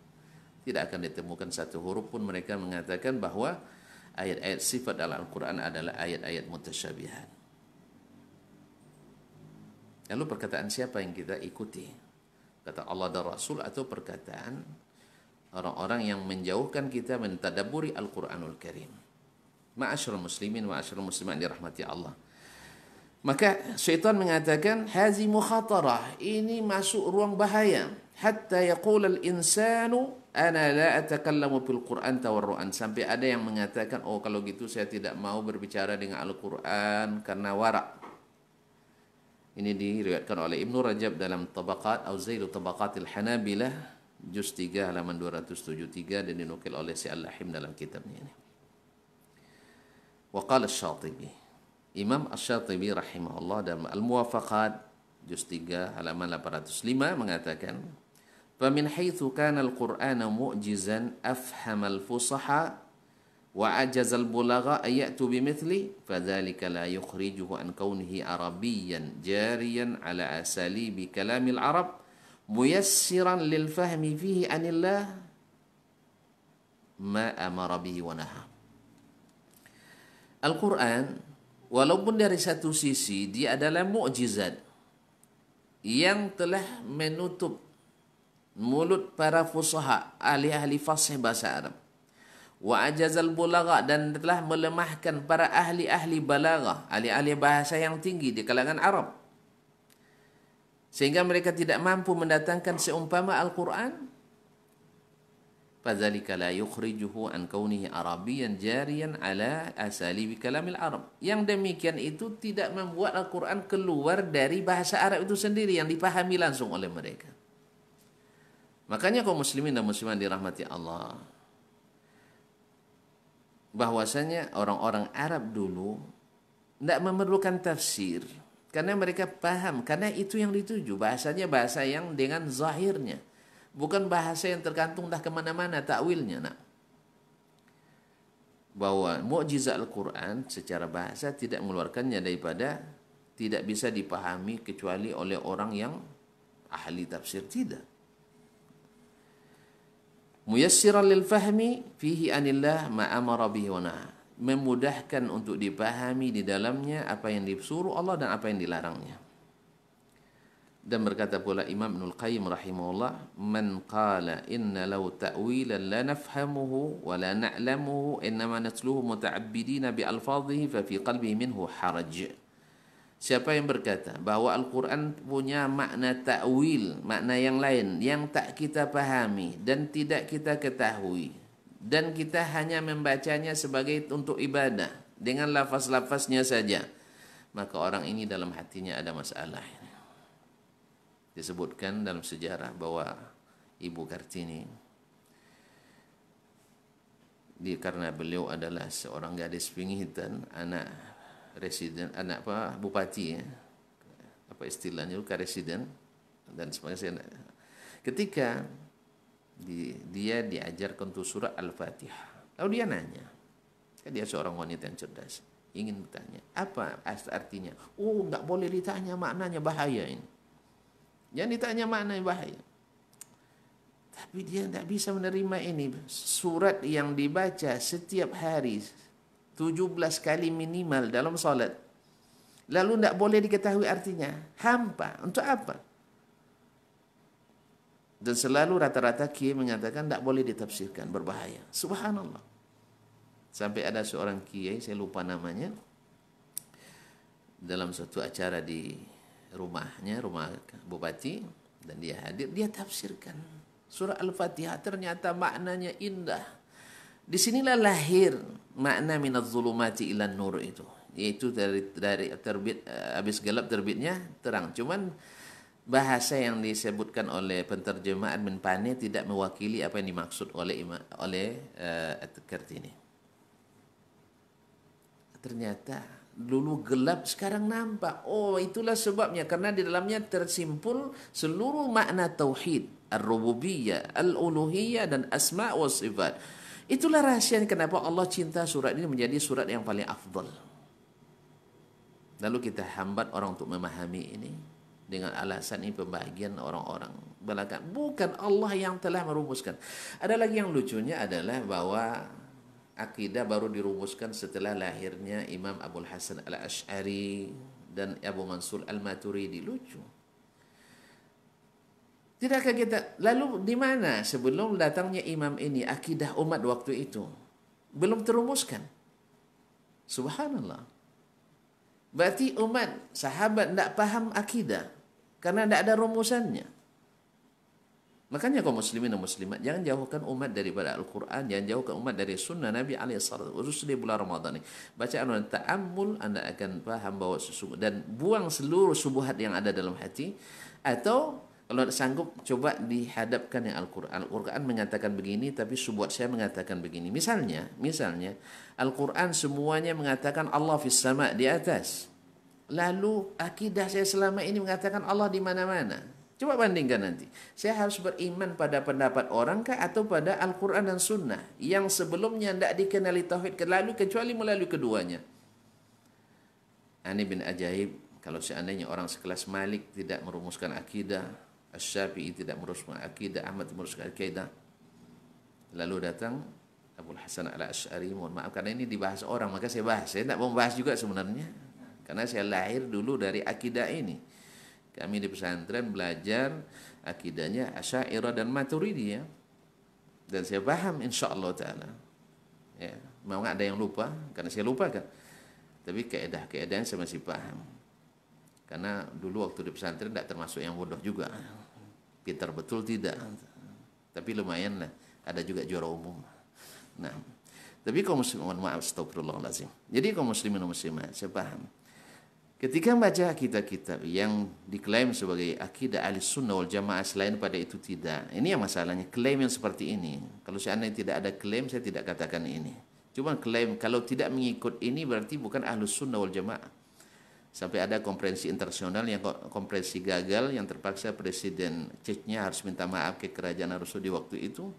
Tidak akan ditemukan satu huruf pun mereka mengatakan bahwa ayat-ayat sifat dalam Al-Quran adalah ayat-ayat mutasyabihat. Lalu perkataan siapa yang kita ikuti? Kata Allah dan Rasul atau perkataan orang-orang yang menjauhkan kita mentadabburi Al-Quranul Karim? Ma'asyiral muslimin, ma'asyiral muslimat dirahmati Allah. Maka syaitan mengatakan hazi mukhatarah, ini masuk ruang bahaya. Hatta yaqul al-insanu ana la atakallamu bil Quran tawarruan, sampai ada yang mengatakan oh kalau gitu saya tidak mau berbicara dengan Al-Quran karena warak. Ini diriwayatkan oleh Ibnu Rajab dalam Tabaqat atau Zailu Tabaqatil Hanabilah juz 3 halaman 273 dan dinukil oleh si Al-Lahim dalam kitabnya ini. Wa qala Asy-Syatibi, Imam Asy-Syatibi rahimahullah dalam Al-Muwafaqat juz 3 halaman 805 mengatakan, "Fa min haitsu kana al-Qur'anu mu'jizan afhama al-fusaha wa ajazal bulagha ayatu bimithli fadzalika la yukhrijuhu an kaunihi arabiyyan jariyan ala asalibi kalamil arab muyassiran lil fahmi fihi anillah ma amara bihi wa naha." Al-Quran walaupun dari satu sisi dia adalah mukjizat yang telah menutup mulut para fusaha, ahli-ahli fasih bahasa Arab, wa ajazal bulagha, dan telah melemahkan para ahli-ahli balaghah, ahli-ahli bahasa yang tinggi di kalangan Arab, sehingga mereka tidak mampu mendatangkan seumpama Al-Quran. Fadzalika la yukhrijuhu an kaunihi arabiyyan jariyan ala asalibi kalamil Arab. Yang demikian itu tidak membuat Al-Quran keluar dari bahasa Arab itu sendiri yang dipahami langsung oleh mereka. Makanya kaum muslimin dan muslimat dirahmati Allah, bahwasanya orang-orang Arab dulu tidak memerlukan tafsir karena mereka paham, karena itu yang dituju, bahasanya bahasa yang dengan zahirnya, bukan bahasa yang tergantung dah kemana-mana takwilnya. Nah, bahwa mukjizat Al-Quran secara bahasa tidak mengeluarkannya daripada tidak bisa dipahami kecuali oleh orang yang ahli tafsir, tidak. Muyassiran lil fahmi fihi anillah ma amara bihi wa naha, memudahkan untuk dipahami di dalamnya apa yang disuruh Allah dan apa yang dilarangnya. Dan berkata pula Imam Ibnul Qayyim rahimahullah, man qala inna law ta'wilan la nafhamuhu wa la na'lamuhu innama natluhu muta'abbidina bi alfadhihi fa fi qalbihi minhu haraj. Siapa yang berkata bahwa Al-Quran punya makna ta'wil, makna yang lain yang tak kita pahami dan tidak kita ketahui, dan kita hanya membacanya sebagai untuk ibadah dengan lafaz-lafaznya saja, maka orang ini dalam hatinya ada masalah. Disebutkan dalam sejarah bahwa Ibu Kartini, karena beliau adalah seorang gadis Pingitan, anak residen, anak bupati, apa istilahnya, bukan residen dan sebagainya. Ketika dia diajarkan untuk surah Al-Fatihah, lalu dia nanya, dia seorang wanita yang cerdas, ingin bertanya apa artinya. Oh, nggak boleh ditanya maknanya, bahaya ini, jangan ditanya maknanya, bahaya. Tapi dia tidak bisa menerima ini. Surat yang dibaca setiap hari 17 kali minimal dalam salat, lalu tidak boleh diketahui artinya, hampa, untuk apa? Dan selalu rata-rata kiai mengatakan tidak boleh ditafsirkan, berbahaya. Subhanallah. Sampai ada seorang kiai, saya lupa namanya, dalam satu acara di rumahnya, rumah bupati, dan dia hadir, dia tafsirkan surah Al-Fatihah, ternyata maknanya indah. Disinilah lahir makna minaz zulumati ilan nur itu, yaitu dari terbit, habis gelap terbitnya terang. Cuman bahasa yang disebutkan oleh penterjemah Admin Pane tidak mewakili apa yang dimaksud oleh Kartini. Ternyata dulu gelap, sekarang nampak. Oh, itulah sebabnya, karena di dalamnya tersimpul seluruh makna tauhid, ar-rububiyyah, al-uluhiyyah, dan asma' wa sifat. Itulah rahasia kenapa Allah cinta surat ini menjadi surat yang paling afdal. Lalu kita hambat orang untuk memahami ini dengan alasan ini pembagian orang-orang belakang. Bukan Allah yang telah merumuskan. Ada lagi yang lucunya adalah bahwa akidah baru dirumuskan setelah lahirnya Imam Abul Hasan al-Ash'ari dan Abu Mansur al-Maturidi. Lucu. Tidakkah kita, lalu di mana sebelum datangnya imam ini akidah umat waktu itu belum terumuskan? Subhanallah. Berarti umat sahabat tidak paham akidah karena tidak ada rumusannya. Makanya kaum muslimin dan muslimat, jangan jauhkan umat daripada Al-Quran, jangan jauhkan umat dari sunnah Nabi SAW, khususnya di bulan Ramadan ini. Bacaan dan ta'ammul, Anda akan paham bahwa sesungguhnya, dan buang seluruh subuhat yang ada dalam hati, atau kalau sanggup coba dihadapkan yang Al-Quran. Al-Quran mengatakan begini, tapi subuhat saya mengatakan begini. Misalnya Al-Quran semuanya mengatakan Allah fis sama', di atas. Lalu akidah saya selama ini mengatakan Allah di mana-mana. Coba bandingkan nanti. Saya harus beriman pada pendapat orang kah atau pada Al-Quran dan Sunnah yang sebelumnya tidak dikenali tauhid lalu kecuali melalui keduanya. Ini bin ajaib, kalau seandainya orang sekelas Malik tidak merumuskan akidah, Asy-Syafi'i tidak merumuskan akidah, Ahmad merumuskan akidah, lalu datang Abul Hasan al-Ash'ari, mohon maaf karena ini dibahas orang maka saya bahas. Saya tidak mau membahas juga sebenarnya karena saya lahir dulu dari akidah ini. Kami di pesantren belajar akidahnya Asy'ariyah dan Maturidiyah, dan saya paham insyaallah taala. Ya, mau nggak ada yang lupa karena saya lupa kan. Tapi keedah-keedahnya saya masih paham. Karena dulu waktu di pesantren tidak termasuk yang bodoh juga. Pintar betul tidak. Tapi lumayan lah, ada juga juara umum. Nah, tapi kaum muslimin, maaf, astagfirullahaladzim. Jadi kaum muslimin dan muslimat, saya paham. Ketika membaca kitab-kitab yang diklaim sebagai akidah ahli sunnah wal jamaah, selain pada itu tidak. Ini yang masalahnya, klaim yang seperti ini. Kalau seandainya tidak ada klaim, saya tidak katakan ini. Cuma klaim kalau tidak mengikut ini berarti bukan ahlus sunnah wal jamaah. Sampai ada konferensi internasional yang konferensi gagal, yang terpaksa Presiden Chechnya harus minta maaf ke kerajaan Arab Saudi waktu itu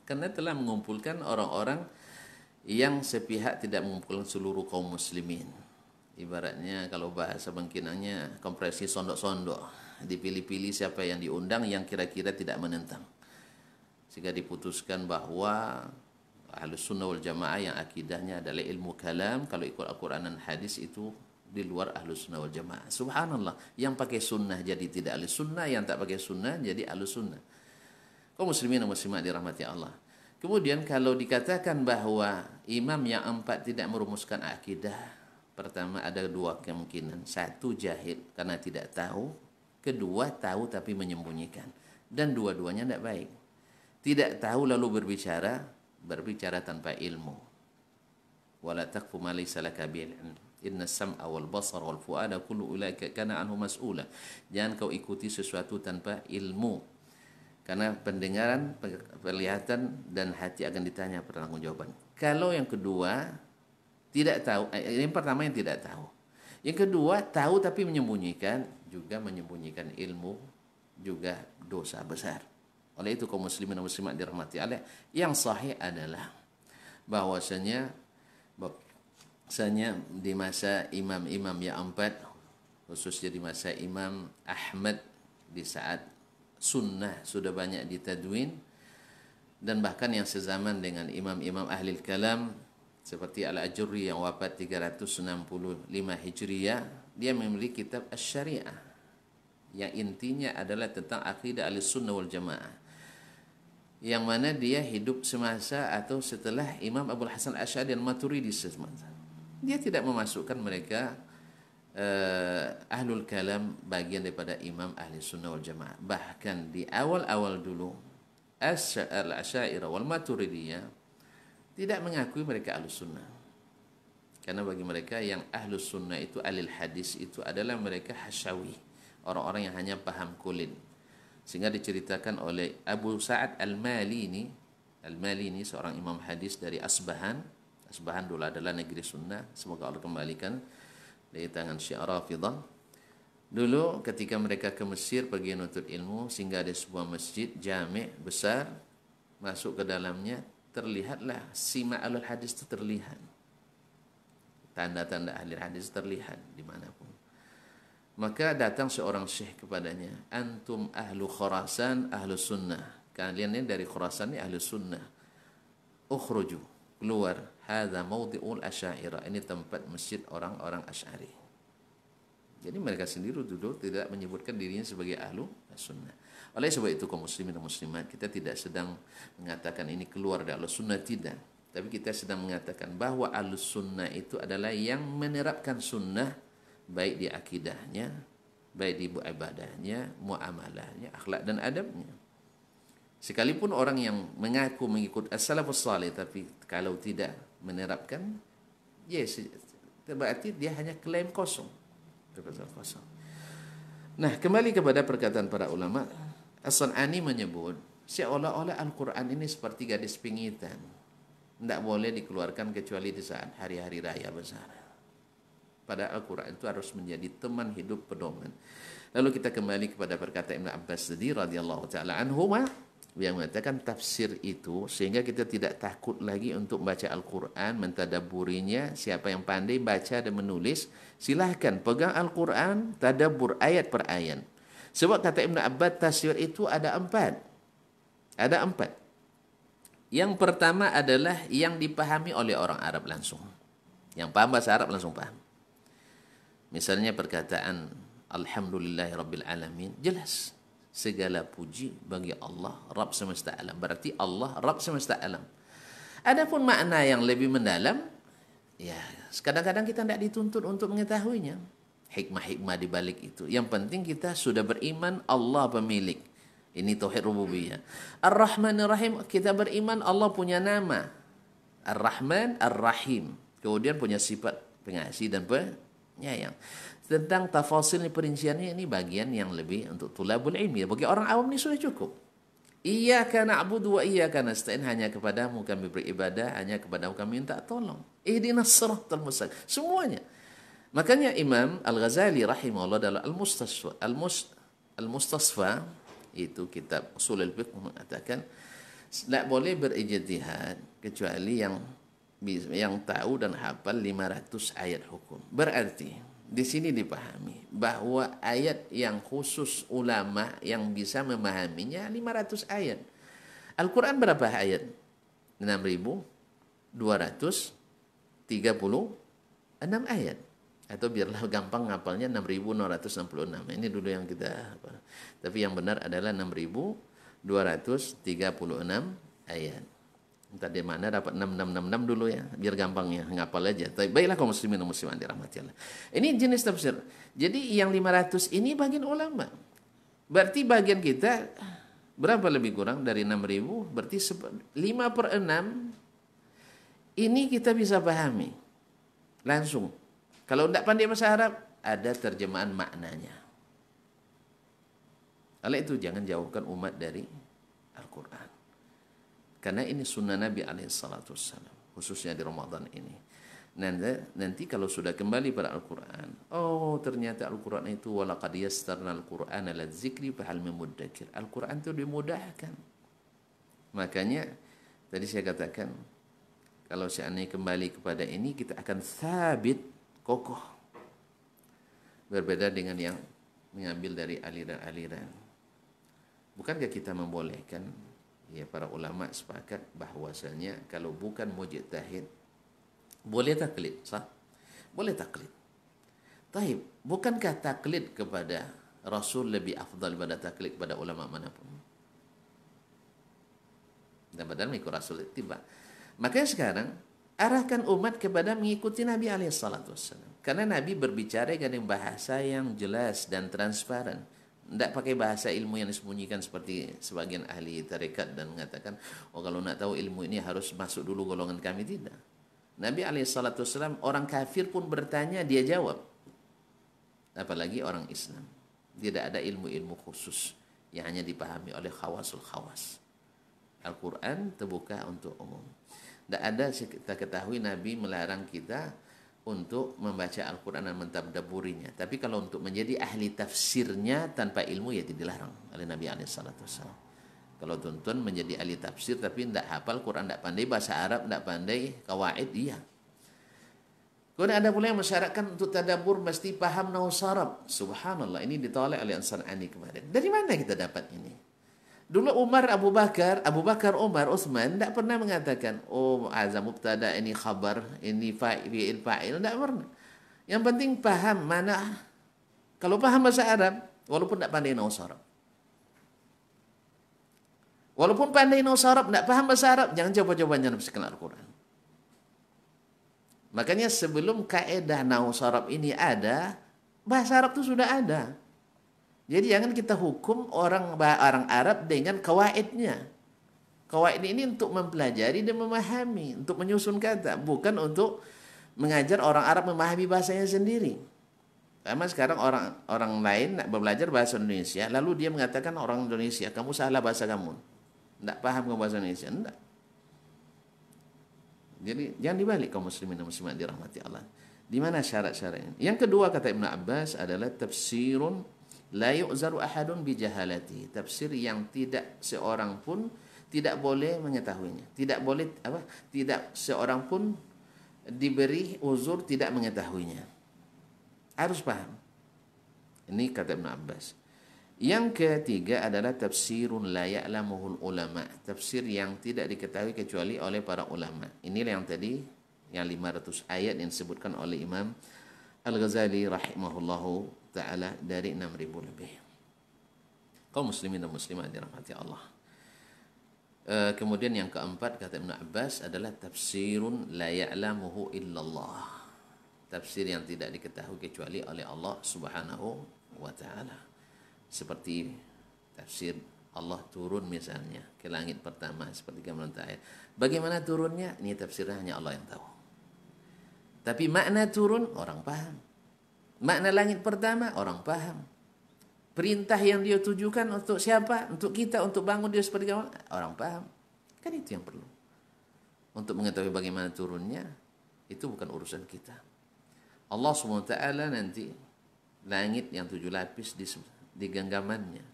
karena telah mengumpulkan orang-orang yang sepihak tidak mengumpulkan seluruh kaum muslimin. Ibaratnya kalau bahasa bangkinangnya konferensi sondok-sondok, dipilih-pilih siapa yang diundang yang kira-kira tidak menentang. Sehingga diputuskan bahwa Ahlus Sunnah wal Jamaah yang akidahnya adalah ilmu kalam, kalau ikut Al-Quran dan hadis itu di luar Ahlus Sunnah wal Jamaah. Subhanallah, yang pakai sunnah jadi tidak Ahlus Sunnah, yang tak pakai sunnah jadi Ahlus Sunnah. Kaum muslimin dan muslimat dirahmati Allah. Kemudian kalau dikatakan bahwa imam yang 4 tidak merumuskan akidah, pertama ada 2 kemungkinan. 1 jahil karena tidak tahu, kedua tahu tapi menyembunyikan. Dan dua-duanya tidak baik. Tidak tahu lalu berbicara tanpa ilmu. Wala taqfu ma laysa laka bihi ilm. Inna sam'a wal basara wal fuada kullu ulaika kana anhu mas'ula. Jangan kau ikuti sesuatu tanpa ilmu. Karena pendengaran, penglihatan dan hati akan ditanya pertanggungjawaban. Kalau yang kedua tidak tahu, yang pertama yang tidak tahu. Yang kedua tahu tapi menyembunyikan, juga menyembunyikan ilmu, juga dosa besar. Oleh itu kaum muslimin dan muslimat dirahmati Allah, yang sahih adalah bahwasanya di masa imam-imam yang 4, khususnya di masa Imam Ahmad, di saat sunnah sudah banyak ditadwin, dan bahkan yang sezaman dengan imam-imam ahli kalam seperti Al-Ajurri yang wafat 365 Hijriah, dia memiliki kitab Asy-Syariah yang intinya adalah tentang akidah Ahlussunnah wal Jamaah, yang mana dia hidup semasa atau setelah Imam Abul Hasan Asy'ari dan Maturidi semasa. Dia tidak memasukkan mereka ahlul kalam bagian daripada imam ahli sunnah wal jamaah. Bahkan di awal-awal dulu Al-Asy'ariyah wal Maturidiyah tidak mengakui mereka ahlus sunnah. Karena bagi mereka yang ahlus sunnah itu, alil hadis itu adalah mereka hasyawi, orang-orang yang hanya paham kulit. Sehingga diceritakan oleh Abu Sa'ad Al-Malini seorang imam hadis dari Asbahan. Asbahan dulu adalah negeri sunnah, semoga Allah kembalikan dari tangan Syiah Rafidah. Dulu ketika mereka ke Mesir pergi menuntut ilmu, sehingga ada sebuah masjid jami' besar, masuk ke dalamnya terlihatlah sima alul hadis itu terlihat. Tanda-tanda ahli hadis terlihat dimanapun. Maka datang seorang syekh kepadanya, antum ahlu Khurasan ahlu sunnah, kalian ini dari Khurasan ini ahlu sunnah, ukhruju, keluar, hadza mawdi'ul asy'ariyah, ini tempat masjid orang-orang Asy'ari. Jadi mereka sendiri dulu tidak menyebutkan dirinya sebagai ahlu sunnah. Oleh sebab itu kaum muslimin dan muslimat, kita tidak sedang mengatakan ini keluar dari ahlus sunnah, tidak. Tapi kita sedang mengatakan bahwa ahlus sunnah itu adalah yang menerapkan sunnah, baik di akidahnya, baik di ibadahnya, muamalahnya, akhlak dan adabnya. Sekalipun orang yang mengaku mengikut as-salafus salih, tapi kalau tidak menerapkan, yes, berarti dia hanya klaim kosong. Nah, kembali kepada perkataan para ulama, As-San'ani menyebut seolah-olah Al-Quran ini seperti gadis pingitan, tidak boleh dikeluarkan kecuali di saat hari-hari raya besar. Pada Al-Quran itu harus menjadi teman hidup pedoman. Lalu kita kembali kepada perkataan Ibn Abbas radhiyallahu ta'ala anhuma, yang mengatakan tafsir itu sehingga kita tidak takut lagi untuk membaca Al-Quran, mentadabburinya. Siapa yang pandai baca dan menulis, silahkan pegang Al-Quran, tadabbur ayat per ayat. Sebab kata Ibn Abbas, tafsir itu ada 4. Ada 4. Yang pertama adalah yang dipahami oleh orang Arab langsung. Yang paham bahasa Arab langsung paham. Misalnya perkataan Alhamdulillahirabbil alamin, jelas segala puji bagi Allah Rabb semesta alam. Berarti Allah Rabb semesta alam. Adapun makna yang lebih mendalam, ya kadang-kadang kita tidak dituntut untuk mengetahuinya. Hikmah-hikmah di balik itu. Yang penting kita sudah beriman Allah pemilik. Ini tauhid rububiyah. Ar-Rahmanir Rahim, kita beriman Allah punya nama. Ar-Rahman, Ar-Rahim. Kemudian punya sifat pengasih dan penyayang. Tentang tafasil perinciannya ini bagian yang lebih untuk tulabul ilmi. Bagi orang awam ini sudah cukup. Iyyaka na'budu wa iyyaka nasta'in, hanya kepadamu kami beribadah, hanya kepadamu kami minta tolong. Ihdinas siratal mustaqim. Semuanya. Makanya Imam Al-Ghazali rahimahullah dalam Al-Mustasfa itu kitab Ushulul Fiqh mengatakan tidak boleh berijtihad kecuali yang tahu dan hafal 500 ayat hukum. Berarti di sini dipahami bahwa ayat yang khusus ulama yang bisa memahaminya 500 ayat. Al-Quran berapa ayat? 6.236 ayat. Atau biarlah gampang ngapalnya 6.666. Ini dulu yang kita apa. Tapi yang benar adalah 6.236 ayat. Tadi mana dapat 6666 dulu ya, biar gampang ya, ngapal aja. Tapi baiklah kaum muslimin dan muslimat dirahmati Allah. Ini jenis tafsir. Jadi yang 500 ini bagian ulama. Berarti bagian kita berapa lebih kurang dari 6.000? Berarti 5/6 ini kita bisa pahami langsung. Kalau tidak pandai bahasa Arab, ada terjemahan maknanya. Oleh itu jangan jauhkan umat dari Al-Quran. Karena ini sunnah Nabi alaihissalam, khususnya di Ramadan ini. Nanti kalau sudah kembali pada Al-Quran, oh ternyata Al-Quran itu walaqad yassarna al-Qur'ana ladzikri fahal min muddakir. Al-Quran itu dimudahkan. Makanya tadi saya katakan, kalau seandainya kembali kepada ini, kita akan sabit, kokoh. Berbeda dengan yang mengambil dari aliran-aliran. Bukankah kita membolehkan? Ya, para ulama sepakat bahwasanya kalau bukan mujtahid boleh taklid, sah? Boleh taklid. Taib, bukankah taklid kepada Rasul lebih afdal daripada taklid kepada ulama manapun? Dan padahal mengikut Rasul tiba. Makanya sekarang arahkan umat kepada mengikuti Nabi alaihissalatu wassalam. Karena Nabi berbicara dengan bahasa yang jelas dan transparan. Tidak pakai bahasa ilmu yang disembunyikan seperti sebagian ahli tarekat dan mengatakan, oh kalau nak tahu ilmu ini harus masuk dulu golongan kami. Tidak. Nabi SAW orang kafir pun bertanya, dia jawab. Apalagi orang Islam. Tidak ada ilmu-ilmu khusus yang hanya dipahami oleh khawasul khawas. Al-Quran terbuka untuk umum. Tidak ada kita ketahui Nabi melarang kita untuk membaca Al-Quran dan mentadabburinya. Tapi kalau untuk menjadi ahli tafsirnya tanpa ilmu, ya tidak dilarang oleh Nabi SAW. Kalau tuntun menjadi ahli tafsir tapi tidak hafal Quran, tidak pandai bahasa Arab, tidak pandai kawaid, iya. Kemudian ada pula yang mensyaratkan untuk tadabbur mesti paham naus Arab. Subhanallah, ini ditolak oleh Ansarani kemarin. Dari mana kita dapat ini? Dulu Umar, Abu Bakar, Umar, Utsman tidak pernah mengatakan, oh azam mubtada, ini khabar, ini fi'il fa'il, tidak pernah. Yang penting paham mana. Kalau paham bahasa Arab, walaupun tidak pandai naus Arab. Walaupun pandai naus Arab, tidak paham bahasa Arab, jangan coba-coba menafsirkan Al-Quran. Makanya sebelum kaidah naus Arab ini ada, bahasa Arab itu sudah ada. Jadi jangan kita hukum orang Arab dengan kawaidnya. Kawaid ini untuk mempelajari dan memahami, untuk menyusun kata, bukan untuk mengajar orang Arab memahami bahasanya sendiri. Karena sekarang orang lain nak belajar bahasa Indonesia, lalu dia mengatakan orang Indonesia, kamu salah bahasa kamu. Tidak paham kamu bahasa Indonesia, tidak. Jadi jangan dibalik kaum muslimin dan muslimat dirahmati Allah. Di mana syarat-syaratnya? Yang kedua kata Ibnu Abbas adalah tafsirun la yu'zaru ahadun bijahalati. Tafsir yang tidak seorang pun tidak boleh mengetahuinya. Tidak seorang pun diberi uzur tidak mengetahuinya. Harus paham. Ini kata Ibnu Abbas. Yang ketiga adalah tafsirun la ya'lamuhul ulama. Tafsir yang tidak diketahui kecuali oleh para ulama. Inilah yang tadi yang 500 ayat yang disebutkan oleh Imam Al-Ghazali rahimahullahu ta'ala dari 6.000 lebih. Kaum muslimin dan muslimat dirahmati Allah. Kemudian yang keempat kata Ibnu Abbas adalah tafsirun la ya'lamuhu illallah. Tafsir yang tidak diketahui kecuali oleh Allah Subhanahu wa taala. Seperti tafsir Allah turun misalnya ke langit pertama seperti gambaran ayat. Bagaimana turunnya? Ini tafsirnya hanya Allah yang tahu. Tapi makna turun orang paham. Makna langit pertama orang paham. Perintah yang dia tujukan untuk siapa? Untuk kita, untuk bangun dia seperti kawan. Orang paham. Kan itu yang perlu. Untuk mengetahui bagaimana turunnya, itu bukan urusan kita. Allah SWT nanti, langit yang 7 lapis di genggamannya.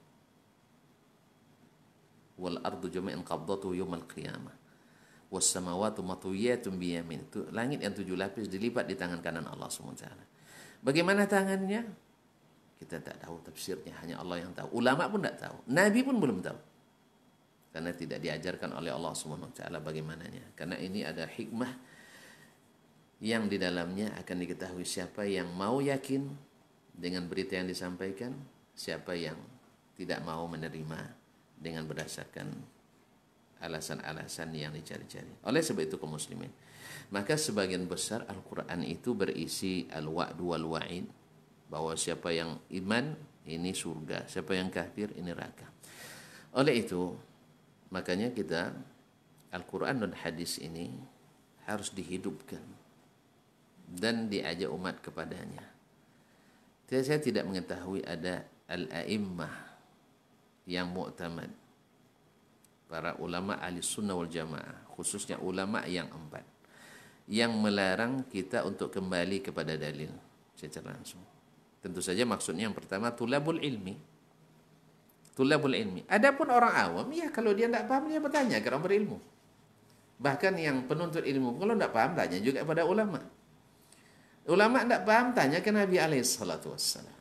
Wal ardu jami'an qabdatuhu yawmal qiyamah. Was samawati matwiyatun biyamin. Itu langit yang 7 lapis dilipat di tangan kanan Allah SWT. Bagaimana tangannya? Kita tak tahu tafsirnya, hanya Allah yang tahu. Ulama pun tak tahu, Nabi pun belum tahu. Karena tidak diajarkan oleh Allah SWT bagaimananya. Karena ini ada hikmah yang di dalamnya akan diketahui siapa yang mau yakin dengan berita yang disampaikan, siapa yang tidak mau menerima dengan berdasarkan alasan-alasan yang dicari-cari. Oleh sebab itu kaum muslimin, maka sebagian besar Al-Quran itu berisi al-wa'du wal-wa'id, bahwa siapa yang iman ini surga, siapa yang kafir ini neraka. Oleh itu, makanya kita Al-Quran dan hadis ini harus dihidupkan dan diajak umat kepadanya. Saya tidak mengetahui ada al-a'immah yang mu'tamad, para ulama ahli sunnah wal jamaah, khususnya ulama yang 4, yang melarang kita untuk kembali kepada dalil secara langsung. Tentu saja maksudnya yang pertama tulabul ilmi. Tulabul ilmi. Adapun orang awam, ya kalau dia tidak paham dia bertanya ke orang berilmu. Bahkan yang penuntut ilmu kalau tidak paham tanya juga kepada ulama. Ulama tidak paham tanya ke Nabi alaihissalatu wassalam.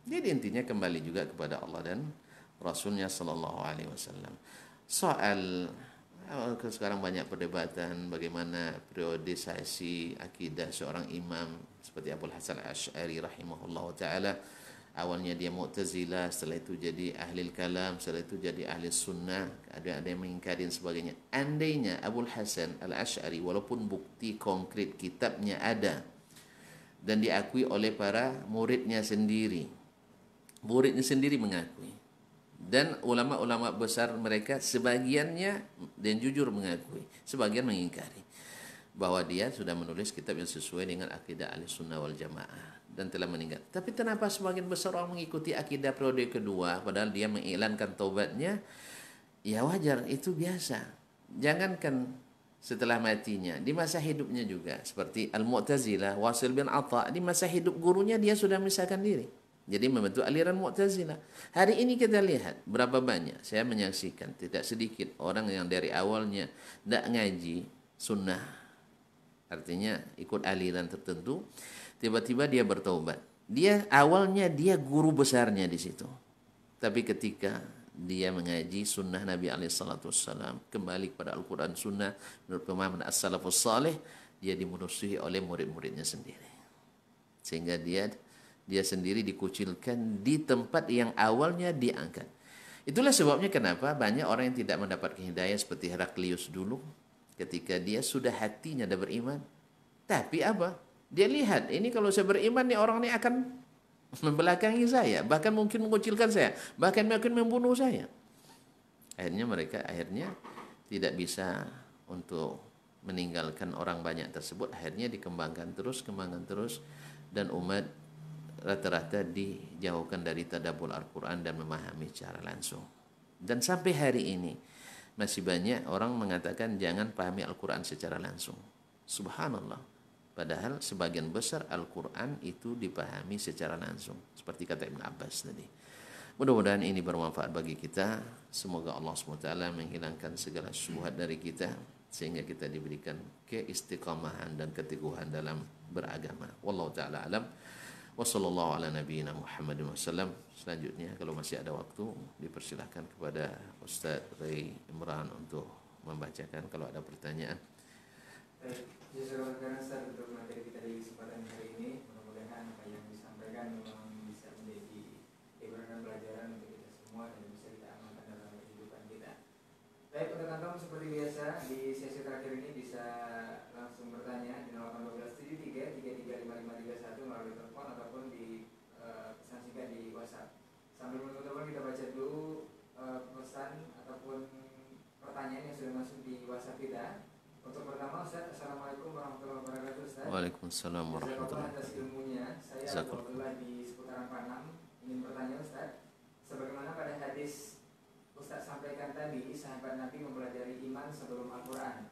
Jadi intinya kembali juga kepada Allah dan Rasulnya sallallahu alaihi wasallam. Soal sekarang banyak perdebatan bagaimana periodisasi akidah seorang imam seperti Abu Hasan Al-Asy'ari rahimahullah ta'ala. Awalnya dia Mu'tazilah, setelah itu jadi ahli kalam, setelah itu jadi ahli sunnah, ada yang mengingkari dan sebagainya. Andainya Abu Hasan Al-Asy'ari walaupun bukti konkret kitabnya ada dan diakui oleh para muridnya sendiri mengakui, dan ulama-ulama besar mereka sebagiannya dan jujur mengakui, sebagian mengingkari bahwa dia sudah menulis kitab yang sesuai dengan akidah ahli sunnah wal jamaah dan telah meninggal. Tapi kenapa sebagian besar orang mengikuti akidah periode kedua padahal dia mengiklankan taubatnya? Ya wajar, itu biasa. Jangankan setelah matinya, di masa hidupnya juga. Seperti Al-Mu'tazilah, Wasil bin Atha, di masa hidup gurunya dia sudah memisahkan diri. Jadi membentuk aliran Mu'tazilah. Hari ini kita lihat berapa banyak, saya menyaksikan tidak sedikit orang yang dari awalnya tidak ngaji sunnah, artinya ikut aliran tertentu, tiba-tiba dia bertaubat. Dia awalnya dia guru besarnya di situ, tapi ketika dia mengaji sunnah Nabi alaihissalam, kembali kepada Al-Quran sunnah menurut pemahaman as-salafus salih, dia dimusuhi oleh murid-muridnya sendiri, sehingga dia sendiri dikucilkan di tempat yang awalnya diangkat. Itulah sebabnya kenapa banyak orang yang tidak mendapat hidayah seperti Heraklius dulu, ketika dia sudah hatinya dah beriman, tapi apa? Dia lihat, ini kalau saya beriman nih orang ini akan membelakangi saya, bahkan mungkin mengucilkan saya, bahkan mungkin membunuh saya. Akhirnya mereka tidak bisa untuk meninggalkan orang banyak tersebut. Akhirnya dikembangkan terus, dan umat rata-rata dijauhkan dari tadabbur Al-Quran dan memahami secara langsung. Dan sampai hari ini masih banyak orang mengatakan jangan pahami Al-Quran secara langsung. Subhanallah. Padahal sebagian besar Al-Quran itu dipahami secara langsung. Seperti kata Ibn Abbas tadi. Mudah-mudahan ini bermanfaat bagi kita. Semoga Allah SWT menghilangkan segala syubhat dari kita, sehingga kita diberikan keistiqamahan dan keteguhan dalam beragama. Wallahu ta'ala alam. Wassallallahu ala nabiyyina Muhammadin wasallam. Selanjutnya kalau masih ada waktu dipersilahkan kepada Ustaz Ray Imran untuk membacakan kalau ada pertanyaan. Baik, jazakallahu khairan Ustaz untuk materi kita di kesempatan hari ini. Mudah-mudahan apa yang disampaikan memang bisa menjadi ibroh dan pelajaran untuk kita semua dan bisa kita amalkan dalam kehidupan kita. Baik, untuk antum seperti biasa di sesi terakhir ini bisa langsung bertanya di 081273335531 melalui telepon ataupun di pesan singkat di WhatsApp. Sambil menunggu telepon kita baca dulu pesan ataupun pertanyaan yang sudah masuk di WhatsApp kita. Untuk pertama Ustaz, Assalamualaikum warahmatullahi wabarakatuh Ustaz. Waalaikumsalam warahmatullahi wabarakatuh. Atas ilmunya, saya Abdullah di seputaran Panam ingin bertanya Ustaz, Sebagaimana pada hadis Ustaz sampaikan tadi, sahabat Nabi mempelajari iman sebelum Al-Quran.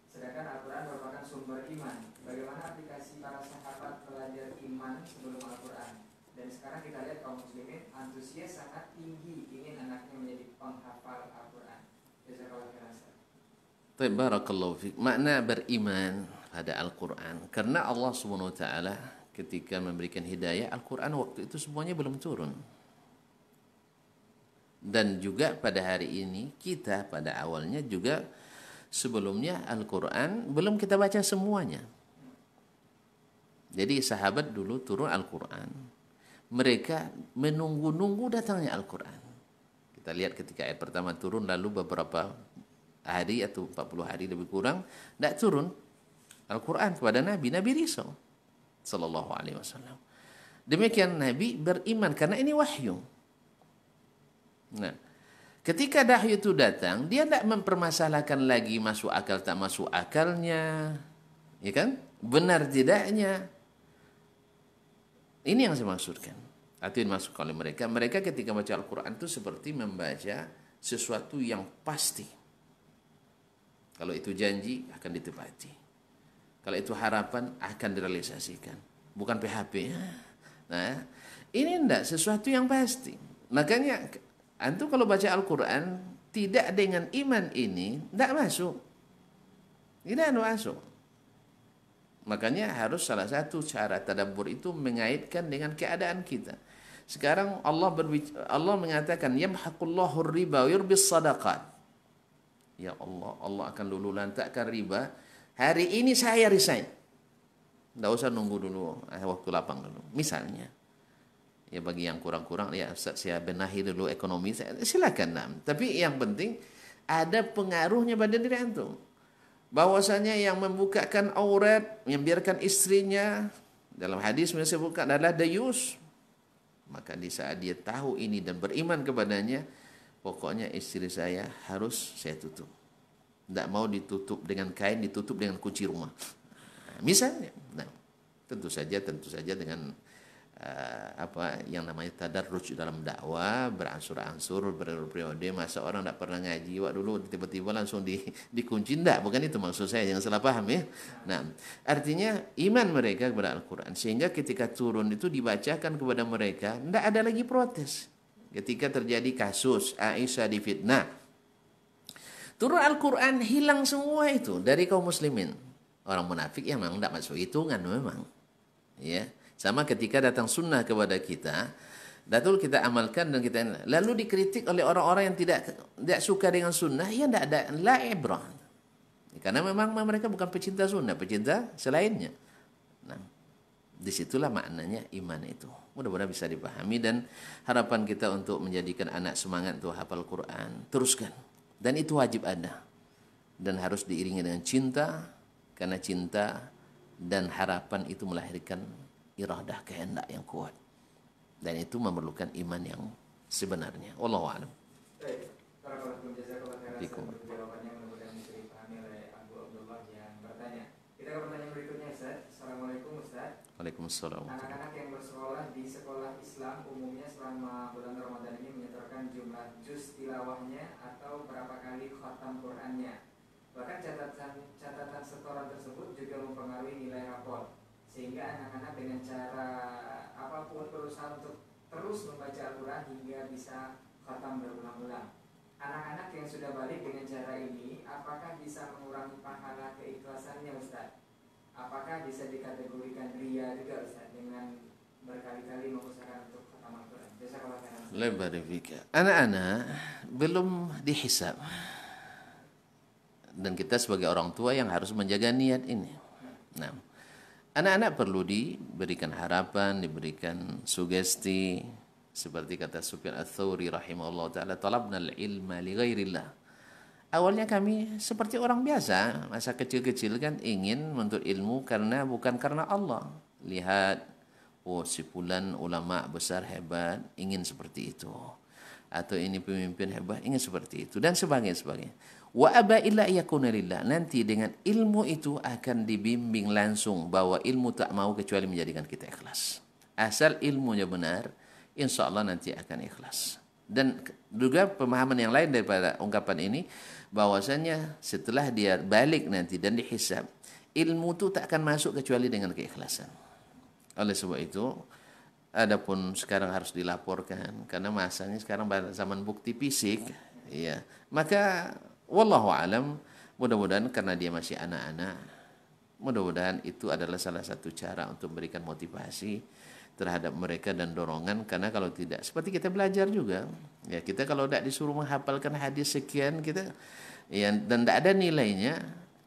Sedangkan Al-Quran merupakan sumber iman. Bagaimana aplikasi para sahabat belajar iman sebelum Al-Quran? Dan sekarang kita lihat kaum muslimin antusias sangat tinggi ingin anaknya menjadi penghafal Al-Quran. Jazakallahu khairan. Barakallahu fiik. Makna beriman pada Al-Quran, karena Allah Subhanahu wa taala ketika memberikan hidayah, Al-Quran waktu itu semuanya belum turun. Dan juga pada hari ini kita pada awalnya juga sebelumnya Al-Quran belum kita baca semuanya. Jadi sahabat dulu turun Al-Quran, mereka menunggu-nunggu datangnya Al-Quran. Kita lihat ketika ayat pertama turun, lalu beberapa hari atau 40 hari lebih kurang tidak turun Al-Quran kepada Nabi risau sallallahu alaihi wasallam. Demikian Nabi beriman karena ini wahyu. Nah, ketika wahyu itu datang, dia tidak mempermasalahkan lagi masuk akal tak masuk akalnya, ya kan? Benar tidaknya. Ini yang saya maksudkan. Atau yang masuk oleh mereka. Mereka ketika baca Al-Quran itu seperti membaca sesuatu yang pasti. Kalau itu janji akan ditepati. Kalau itu harapan akan direalisasikan. Bukan PHP. Nah, ini enggak sesuatu yang pasti. Makanya antum kalau baca Al-Quran tidak dengan iman ini enggak masuk. Tidak masuk. Makanya harus salah satu cara tadabbur itu mengaitkan dengan keadaan kita. Sekarang Allah mengatakan yamhaqullahu riba wa yurbis sadaqat. Ya Allah, Allah akan luluh lantakkan riba. Hari ini saya resign. Tidak usah nunggu dulu, waktu lapang dulu. Misalnya, ya bagi yang kurang-kurang, ya Ustaz saya benahi dulu ekonomi, silakan. Nah. Tapi yang penting ada pengaruhnya pada diri antum. Bahwasanya yang membukakan aurat, membiarkan istrinya, dalam hadis disebutkan adalah dayus. Maka di saat dia tahu ini dan beriman kepadanya, pokoknya istri saya harus saya tutup. Tidak mau ditutup dengan kain, ditutup dengan kunci rumah. Misalnya, nah, tentu saja dengan apa yang namanya tadarruj dalam dakwah, beransur-ansur, periode. Masa orang tidak pernah ngaji, wak dulu tiba-tiba langsung dikunci, tidak, bukan itu maksud saya, jangan salah paham ya. Nah, artinya iman mereka kepada Al-Quran, sehingga ketika turun itu dibacakan kepada mereka, tidak ada lagi protes. Ketika terjadi kasus Aisyah difitnah, turun Al-Quran, hilang semua itu dari kaum muslimin. Orang munafik yang memang tidak masuk hitungan memang. Ya, sama ketika datang sunnah kepada kita, datul kita amalkan dan kita lalu dikritik oleh orang-orang yang tidak suka dengan sunnah, ya tidak ada la ibrah. Karena memang mereka bukan pecinta sunnah, pecinta selainnya. Nah, disitulah maknanya iman itu. Mudah-mudahan bisa dipahami dan harapan kita untuk menjadikan anak semangat untuk hafal Quran, teruskan. Dan itu wajib ada. Dan harus diiringi dengan cinta, karena cinta dan harapan itu melahirkan iradah, kehendak yang kuat. Dan itu memerlukan iman yang sebenarnya. Wallahu a'lam. Baik, barakallahu jazakallahu khairan untuk jawabannya, mudah-mudahan bisa dipahami oleh Abu Abdullah yang bertanya. Kita ke pertanyaan berikutnya, Ustaz. Assalamualaikum Ustaz. Waalaikumsalam. Anak-anak yang bersekolah di sekolah Islam umumnya selama bulan Ramadan ini menyetorkan jumlah juz tilawahnya atau berapa kali khatam Qur'annya. Bahkan catatan setoran tersebut juga mempengaruhi nilai rapor. Sehingga anak-anak dengan cara apapun berusaha untuk terus membaca Al-Quran hingga bisa khatam berulang-ulang. Anak-anak yang sudah balik dengan cara ini, apakah bisa mengurangi pahala keikhlasannya, Ustaz? Apakah bisa dikategorikan ria juga, Ustaz, dengan berkali-kali mengusahakan untuk khatam Al-Quran? Jazakallahu khairan. Lebar fikir. Anak-anak belum dihisab. Dan kita sebagai orang tua yang harus menjaga niat ini. Nah, anak-anak perlu diberikan harapan, diberikan sugesti, seperti kata Sufyan Ats-Tsauri rahimahullah taala, talabna al-ilma li ghairillah. Awalnya kami seperti orang biasa, masa kecil-kecil kan ingin menuntut ilmu bukan karena Allah. Lihat, oh si fulan ulama besar hebat, ingin seperti itu. Atau ini pemimpin hebat, ingin seperti itu dan sebagainya. Wa aba illa yakuna lillah. Nanti dengan ilmu itu akan dibimbing langsung bahwa ilmu tak mau kecuali menjadikan kita ikhlas. Asal ilmunya benar, insya Allah nanti akan ikhlas. Dan juga pemahaman yang lain daripada ungkapan ini, bahwasanya setelah dia balik nanti dan dihisab, ilmu itu tak akan masuk kecuali dengan keikhlasan. Oleh sebab itu, adapun sekarang harus dilaporkan karena masanya sekarang pada zaman bukti fisik, ya. Maka wallahu alam, mudah-mudahan karena dia masih anak-anak, mudah-mudahan itu adalah salah satu cara untuk memberikan motivasi terhadap mereka dan dorongan. Karena kalau tidak, seperti kita belajar juga, ya, kita kalau tidak disuruh menghafalkan hadis sekian, kita ya, dan tidak ada nilainya,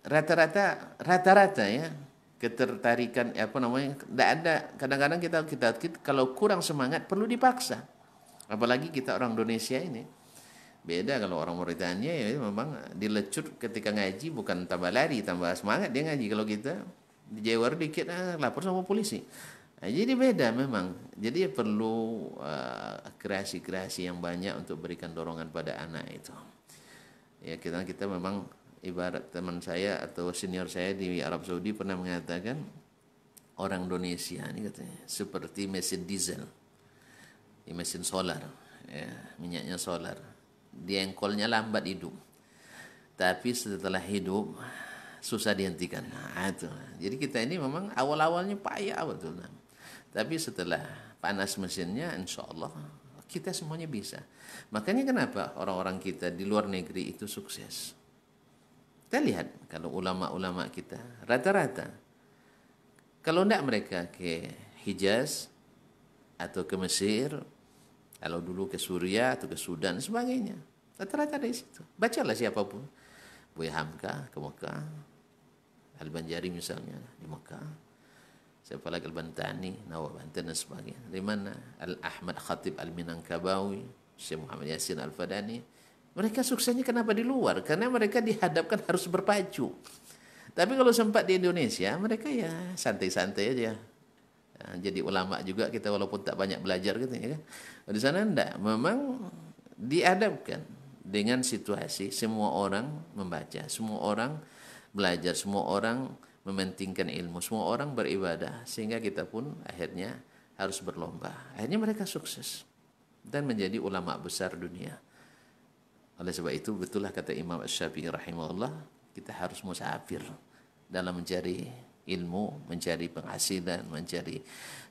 rata-rata ya, ketertarikan apa namanya, tidak ada. Kadang-kadang kita kalau kurang semangat perlu dipaksa, apalagi kita orang Indonesia ini. Beda kalau orang Mauritania, ya memang dilecut ketika ngaji, bukan tambah lari, tambah semangat dia ngaji. Kalau kita dijewar dikit, lapor sama polisi. Nah, jadi beda memang. Jadi perlu kreasi-kreasi yang banyak untuk berikan dorongan pada anak itu. Ya, kita memang ibarat teman saya atau senior saya di Arab Saudi pernah mengatakan, orang Indonesia ini katanya seperti mesin diesel, mesin solar, ya, minyaknya solar. Diengkolnya lambat hidup, tapi setelah hidup susah dihentikan. Nah, itu. Jadi kita ini memang awal-awalnya payah betul. Tapi setelah panas mesinnya, insya Allah kita semuanya bisa. Makanya kenapa orang-orang kita di luar negeri itu sukses. Kita lihat kalau ulama-ulama kita rata-rata, kalau tidak mereka ke Hijaz atau ke Mesir, kalau dulu ke Suriah atau ke Sudan dan sebagainya, rata-rata dari situ. Bacalah siapapun, Buya Hamka ke Mekah, Al-Banjari misalnya di Mekah, siapa lagi, Al-Bantani, Nawab Banten dan sebagainya. Dari mana? Al-Ahmad Khatib Al-Minangkabawi, Syekh Muhammad Yasin Al-Fadani. Mereka suksesnya kenapa di luar? Karena mereka dihadapkan harus berpacu. Tapi kalau sempat di Indonesia, mereka ya santai-santai aja. Jadi ulama juga kita walaupun tak banyak belajar gitu ya kan. Di sana enggak, memang dihadapkan dengan situasi semua orang membaca, semua orang belajar, semua orang mementingkan ilmu, semua orang beribadah, sehingga kita pun akhirnya harus berlomba. Akhirnya mereka sukses dan menjadi ulama besar dunia. Oleh sebab itu, betullah kata Imam Asy-Syafi'i rahimahullah, kita harus musafir dalam mencari ilmu, mencari penghasilan, mencari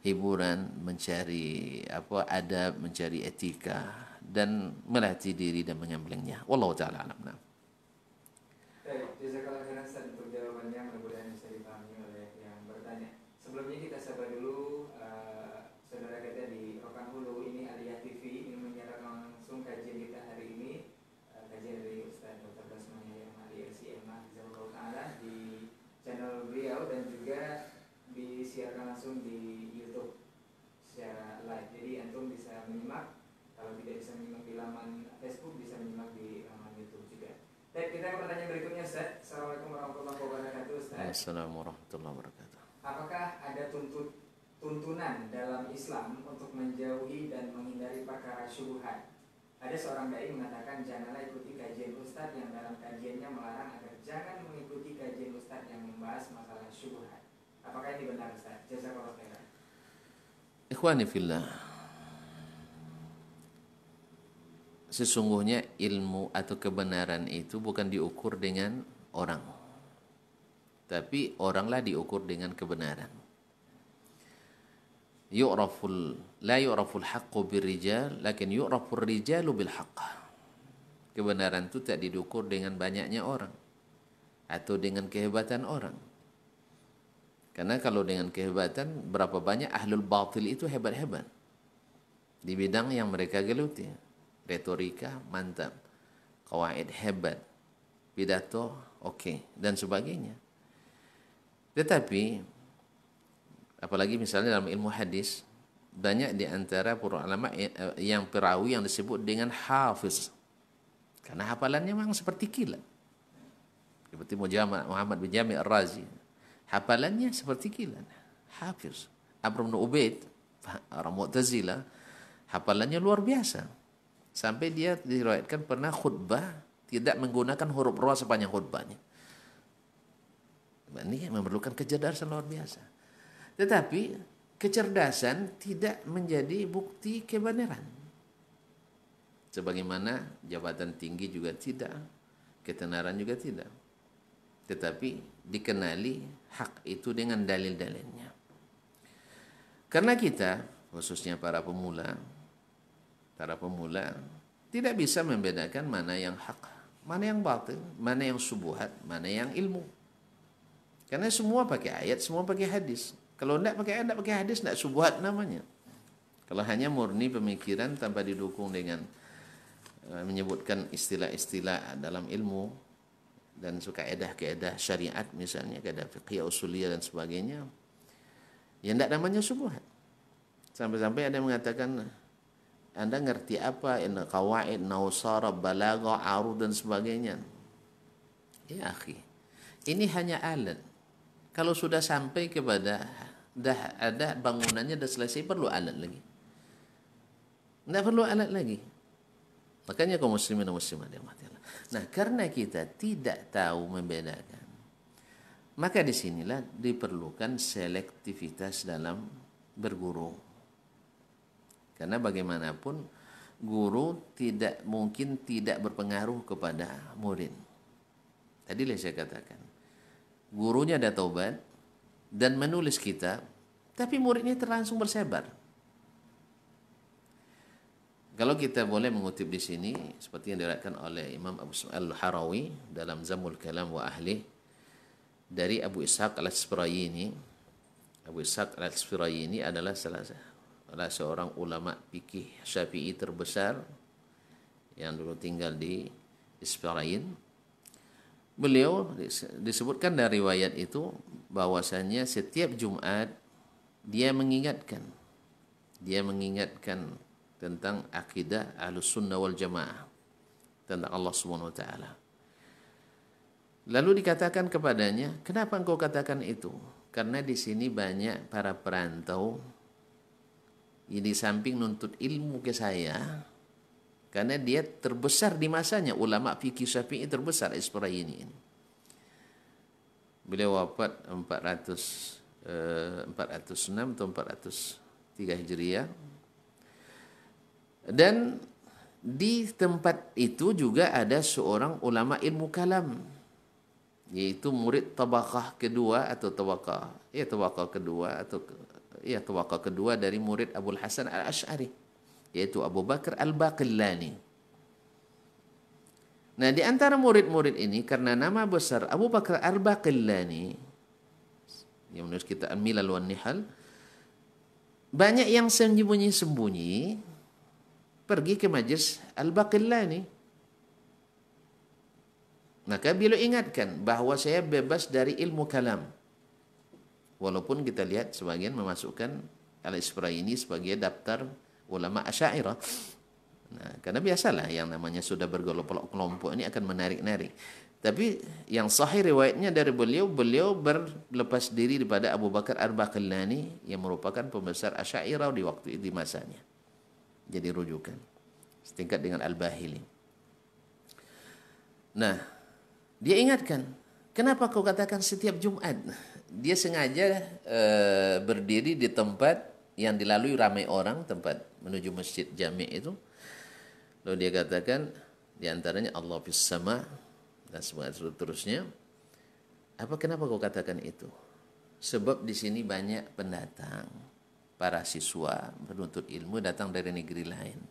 hiburan, mencari adab, mencari etika, dan melatih diri dan menyemblengnya. Wallahu taala alam. Baik, jazakallah khairan Ustaz untuk jawabannya, mudah-mudahan bisa dipahami oleh yang bertanya. Sebelumnya kita sabar dulu, saudara kita di Rokan Hulu, ini Aliyah TV, ini menyiarkan langsung kajian kita hari ini, kajian dari Ustaz Dr. Basmani yang Ali LCMA Jazakallah Ta'ala di channel beliau, dan juga disiarkan langsung di YouTube secara live. Jadi antum bisa menyimak, kalau tidak bisa menyimak di laman Facebook, bisa menyimak di laman YouTube juga. Baik, kita ke pertanyaan berikutnya, Ustaz. Assalamualaikum warahmatullahi wabarakatuh, Ustaz. Assalamualaikum warahmatullahi wabarakatuh. Apakah ada tuntunan dalam Islam untuk menjauhi dan menghindari perkara syubhat? Ada seorang dai mengatakan, janganlah ikuti kajian Ustaz yang dalam kajiannya melarang agar jangan mengikuti kajian Ustaz yang membahas masalah syubhat. Apakah ini benar, Ustaz? Jazakallahu khairan. Ikhwani fillah, sesungguhnya ilmu atau kebenaran itu bukan diukur dengan orang, tapi oranglah diukur dengan kebenaran. La yu'raful haqqu birrijal, lakin yu'rafur rijalu bil haqq. Kebenaran itu tak diukur dengan banyaknya orang atau dengan kehebatan orang. Karena kalau dengan kehebatan, berapa banyak ahlul batil itu hebat-hebat di bidang yang mereka geluti. Retorika mantap, qawaid hebat, pidato oke, dan sebagainya. Tetapi apalagi misalnya dalam ilmu hadis, banyak di antara para ulama yang perawi yang disebut dengan hafiz, karena hafalannya memang seperti kilat. Seperti Muhammad bin Jami' Ar-Razi, hafalannya seperti kilat. Hafiz. Amr bin Ubaid, orang Mu'tazilah, hafalannya luar biasa. Sampai dia diriwayatkan pernah khutbah tidak menggunakan huruf ra sepanjang khutbahnya. Ini memerlukan kecerdasan luar biasa. Tetapi kecerdasan tidak menjadi bukti kebenaran. Sebagaimana jabatan tinggi juga tidak, ketenaran juga tidak. Tetapi dikenali hak itu dengan dalil-dalilnya. Karena kita, khususnya para pemula tidak bisa membedakan mana yang hak, mana yang batil, mana yang subuhat, mana yang ilmu. Karena semua pakai ayat, semua pakai hadis. Kalau tidak pakai ayat, tidak pakai hadis, tidak subuhat namanya. Kalau hanya murni pemikiran tanpa didukung dengan menyebutkan istilah-istilah dalam ilmu dan kaedah-kaedah syariat, misalnya kaedah fiqh usuliyah dan sebagainya, ya tidak namanya subuhat. Sampai-sampai ada yang mengatakan, Anda ngerti apa in qawaid, nausara, balaghah, arud dan sebagainya. Ya akhi, ini hanya alat. Kalau sudah sampai kepada dah ada bangunannya, dah selesai, perlu alat lagi? Tidak perlu alat lagi. Makanya kaum muslimin dan muslimat yang mati Allah. Nah, karena kita tidak tahu membedakan, maka disinilah diperlukan selektivitas dalam berguru. Karena bagaimanapun guru tidak mungkin tidak berpengaruh kepada murid. Tadi saya katakan, gurunya ada taubat dan menulis kitab, tapi muridnya terlangsung bersebar. Kalau kita boleh mengutip di sini seperti yang diriwayatkan oleh Imam Abu Al-Harawi dalam Zammul Kalam wa Ahli dari Abu Ishaq Al-Isfirayini. Abu Ishaq Al-Isfirayini adalah salah seorang ulama fikih Syafi'i terbesar yang dulu tinggal di Isfirayin. Beliau disebutkan dari riwayat itu bahwasanya setiap Jumat dia mengingatkan tentang akidah Ahlus Sunnah wal Jamaah, tentang Allah Subhanahu wa taala. Lalu dikatakan kepadanya, "Kenapa engkau katakan itu?" Karena di sini banyak para perantau yang di samping nuntut ilmu ke saya, karena dia terbesar di masanya, ulama fikih Syafi'i terbesar Isfirayini ini. Beliau wafat 406 atau 403 Hijriah. Dan di tempat itu juga ada seorang ulama ilmu kalam, yaitu murid tabaqah kedua dari murid Abul Hasan Al-Asy'ari, yaitu Abu Bakar Al-Baqillani. Nah, di antara murid-murid ini, karena nama besar Abu Bakar Al-Baqillani yang menulis kitab Al-Milal wan Nihal, banyak yang sembunyi-sembunyi pergi ke majlis Al-Baqillani. Maka beliau ingatkan bahawa saya bebas dari ilmu kalam. Walaupun kita lihat sebagian memasukkan Al-Isfirayini sebagai daftar ulama Asy'ariyah. Nah, karena biasalah yang namanya sudah berkelompok ini akan menarik-narik. Tapi yang sahih riwayatnya dari beliau berlepas diri daripada Abu Bakar Al-Baqillani yang merupakan pembesar Asy'ariyah di waktu itu, di masanya. Jadi rujukan setingkat dengan Al-Bahili. Nah, dia ingatkan, kenapa kau katakan setiap Jumat? Dia sengaja berdiri di tempat yang dilalui ramai orang, tempat menuju masjid jami' itu. Lalu dia katakan, di antaranya Allah fis sama dan seterusnya. Kenapa kau katakan itu? Sebab di sini banyak pendatang, para siswa penuntut ilmu datang dari negeri lain.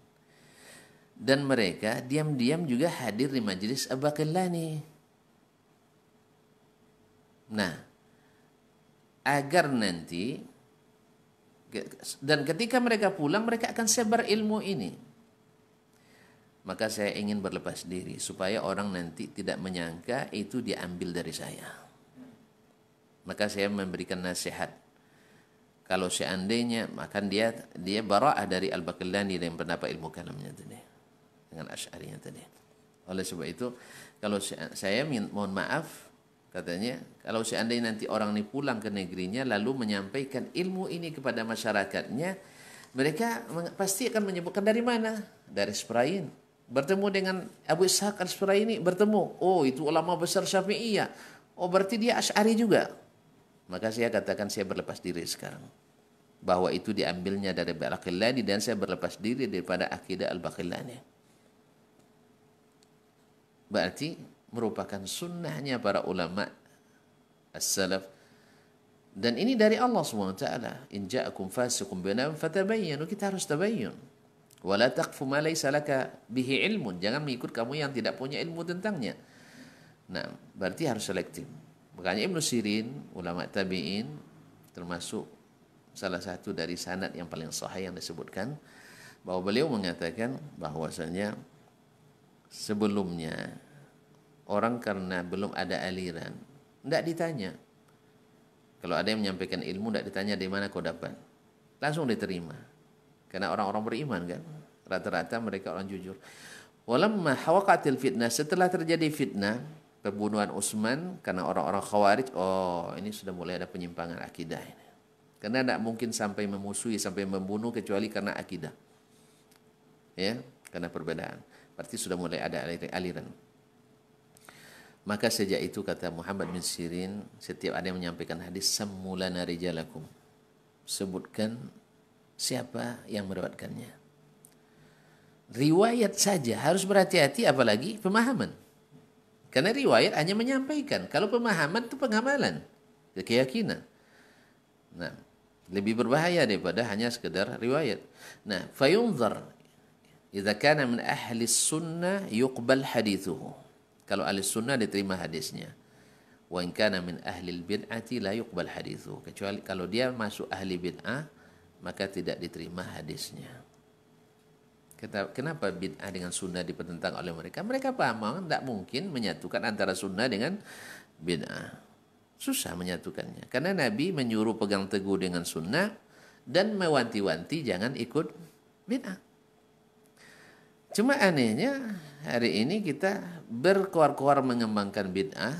Dan mereka diam-diam juga hadir di majelis Al-Baqillani. Nah, agar nanti, dan ketika mereka pulang, mereka akan sebar ilmu ini. Maka saya ingin berlepas diri, supaya orang nanti tidak menyangka itu diambil dari saya. Maka saya memberikan nasihat. Kalau seandainya, maka dia bara'ah dari Al-Baqillani dan pendapat ilmu kalamnya tadi, dengan Asy'ariyah tadi. Oleh sebab itu, kalau saya mohon maaf, katanya, kalau seandainya nanti orang ini pulang ke negerinya lalu menyampaikan ilmu ini kepada masyarakatnya, mereka pasti akan menyebutkan dari mana? Dari Isfirayin. Bertemu dengan Abu Ishaq Al-Isfirayini, bertemu. Oh, itu ulama besar Syafi'iyah. Oh, berarti dia Asy'ari juga. Maka saya katakan saya berlepas diri sekarang, bahwa itu diambilnya dari Al-Baqillani, dan saya berlepas diri daripada akidah Al-Baqillani. berarti merupakan sunnahnya para ulama as-salaf. Dan ini dari Allah SWT. In ja'akum fasiqun binaba'in fatabayyanu, kita harus tabayyun. Wala taqfu ma laysa laka bihi ilmun, jangan mengikut kamu yang tidak punya ilmu tentangnya. Nah, berarti harus selektif. Makanya Ibnu Sirin, ulama tabi'in, termasuk salah satu dari sanad yang paling sahih yang disebutkan, bahwa beliau mengatakan bahwasanya sebelumnya orang karena belum ada aliran, tidak ditanya. Kalau ada yang menyampaikan ilmu, tidak ditanya dari mana kau dapat, langsung diterima. Karena orang-orang beriman kan, rata-rata mereka orang jujur. Walamma hawaqatil fitnah, setelah terjadi fitnah pembunuhan Utsman karena orang-orang Khawarij, oh ini sudah mulai ada penyimpangan akidah ini. Karena tidak mungkin sampai memusuhi, sampai membunuh kecuali karena akidah. Ya, karena perbedaan. Berarti sudah mulai ada aliran. Maka sejak itu kata Muhammad bin Sirin, setiap ada yang menyampaikan hadis, sammulana rijalakum, sebutkan siapa yang meriwayatkannya. Riwayat saja harus berhati-hati, apalagi pemahaman. Karena riwayat hanya menyampaikan. Kalau pemahaman itu pengamalan, keyakinan. Nah, lebih berbahaya daripada hanya sekedar riwayat. Nah, fayunzar idza kana min ahli sunnah yuqbal hadithuhu. Kalau ahli sunnah diterima hadisnya. Wa in kana min ahli bid'ati la yuqbal hadithuhu. Kecuali kalau dia masuk ahli bid'ah, maka tidak diterima hadisnya. Kenapa bid'ah dengan sunnah dipertentangkan oleh mereka? Mereka paham tidak mungkin menyatukan antara sunnah dengan bid'ah. Susah menyatukannya. Karena Nabi menyuruh pegang teguh dengan sunnah dan mewanti-wanti jangan ikut bid'ah. Cuma anehnya hari ini kita berkoar-koar mengembangkan bid'ah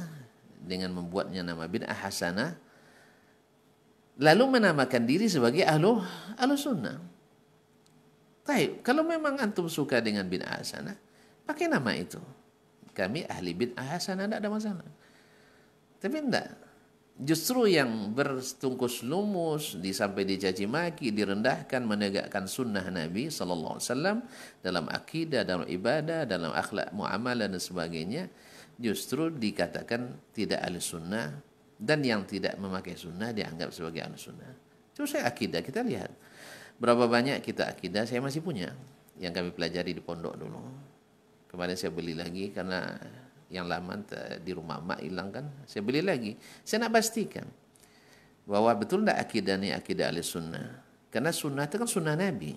dengan membuatnya nama bid'ah hasanah, lalu menamakan diri sebagai ahlu sunnah. Baik, kalau memang antum suka dengan bid'ah hasanah, pakai nama itu. Kami ahli bid'ah hasanah, tidak ada masalah. Tapi tidak. Justru yang bertungkus lumus, sampai dicaci maki, direndahkan, menegakkan sunnah Nabi SAW dalam akidah, dalam ibadah, dalam akhlak, muamalah dan sebagainya, justru dikatakan tidak ahli sunnah, dan yang tidak memakai sunnah dianggap sebagai ahli sunnah. Itu saya akidah, kita lihat. Berapa banyak kita akidah, saya masih punya, yang kami pelajari di pondok dulu. Kemarin saya beli lagi karena yang lama di rumah mak hilang kan, saya beli lagi. Saya nak pastikan bahwa betul tidak akidah ini akidah ahli sunnah. Karena sunnah itu kan sunnah Nabi.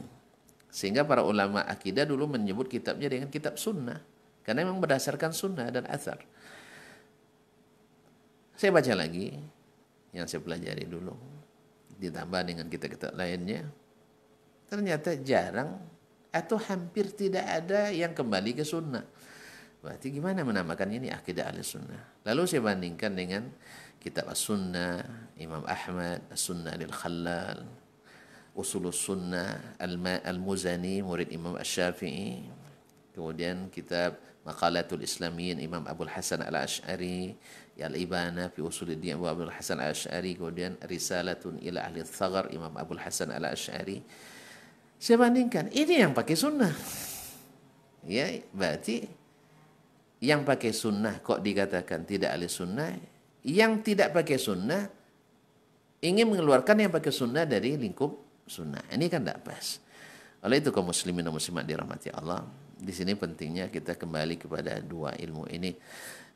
Sehingga para ulama akidah dulu menyebut kitabnya dengan kitab sunnah. Karena memang berdasarkan sunnah dan athar. Saya baca lagi yang saya pelajari dulu, ditambah dengan kitab-kitab lainnya. Ternyata jarang atau hampir tidak ada yang kembali ke sunnah. Berarti gimana menamakannya ini akidah ahli sunnah? Lalu saya bandingkan dengan kitab as-sunnah Imam Ahmad, as-sunnah lil-Khallal, usulus sunnah al-Muzani murid Imam Asy-Syafi'i, kemudian kitab Maqalatul Islamiyin Imam Abul Hasan al-Asy'ari, al-Ibana fi Usuluddin Abu Abdul Hasan al-Asy'ari, kemudian Risalatun ila Ahli Tsaghar Imam Abul Hasan al-Asy'ari. Saya bandingkan, ini yang pakai sunnah. Ya, berarti yang pakai sunnah kok dikatakan tidak ahli sunnah, yang tidak pakai sunnah ingin mengeluarkan yang pakai sunnah dari lingkup sunnah. Ini kan tidak pas. Oleh itu kaum muslimin dan muslimat dirahmati Allah, di sini pentingnya kita kembali kepada dua ilmu ini.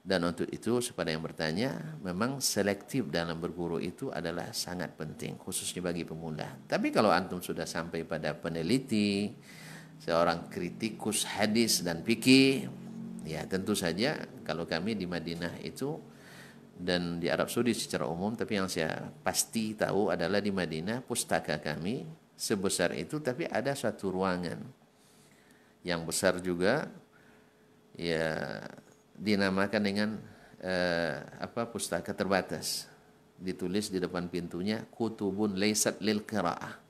Dan untuk itu kepada yang bertanya, memang selektif dalam berguru itu adalah sangat penting, khususnya bagi pemula. Tapi kalau antum sudah sampai pada peneliti, seorang kritikus hadis dan fikih, ya tentu saja kalau kami di Madinah itu dan di Arab Saudi secara umum, tapi yang saya pasti tahu adalah di Madinah pustaka kami sebesar itu, tapi ada satu ruangan yang besar juga, ya dinamakan dengan pustaka terbatas. Ditulis di depan pintunya, kutubun laysat lil qiraah.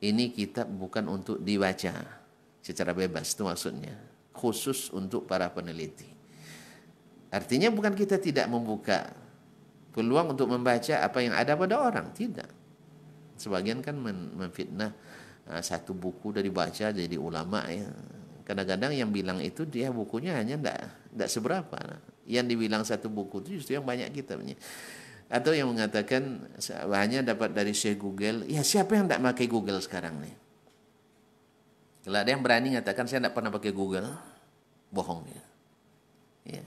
Ini kitab bukan untuk dibaca secara bebas, itu maksudnya. Khusus untuk para peneliti. Artinya bukan kita tidak membuka peluang untuk membaca apa yang ada pada orang, tidak. Sebagian kan memfitnah satu buku dari baca jadi ulama ya. Kadang-kadang yang bilang itu dia bukunya hanya tidak seberapa. Yang dibilang satu buku itu justru yang banyak kitabnya. Atau yang mengatakan hanya dapat dari Syekh Google. Ya siapa yang tidak pakai Google sekarang nih? Kalau ada yang berani mengatakan saya tidak pernah pakai Google, bohong ya. Ya.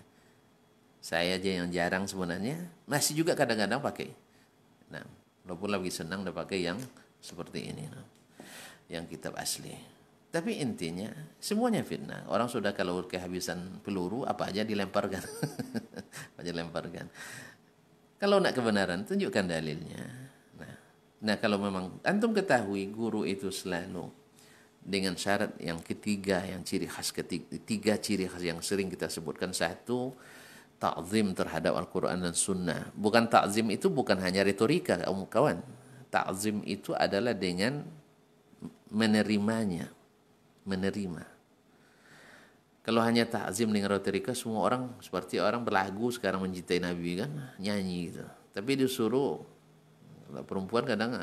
Saya aja yang jarang sebenarnya, masih juga kadang-kadang pakai. Nah, walaupun lebih senang udah pakai yang seperti ini, nah, yang kitab asli. Tapi intinya semuanya fitnah. Orang sudah kalau kehabisan peluru apa aja dilemparkan, apa aja dilemparkan. Kalau nak kebenaran tunjukkan dalilnya. Nah, kalau memang antum ketahui guru itu selalu dengan syarat yang ketiga, yang ciri khas ketiga, tiga ciri khas yang sering kita sebutkan. Satu, ta'zim terhadap Al-Quran dan Sunnah. Bukan ta'zim itu bukan hanya retorika, kawan. Ta'zim itu adalah dengan menerimanya, menerima. Kalau hanya ta'zim dengan retorika, semua orang seperti orang berlagu sekarang mencintai Nabi kan, nyanyi gitu. Tapi disuruh, kalau perempuan kadang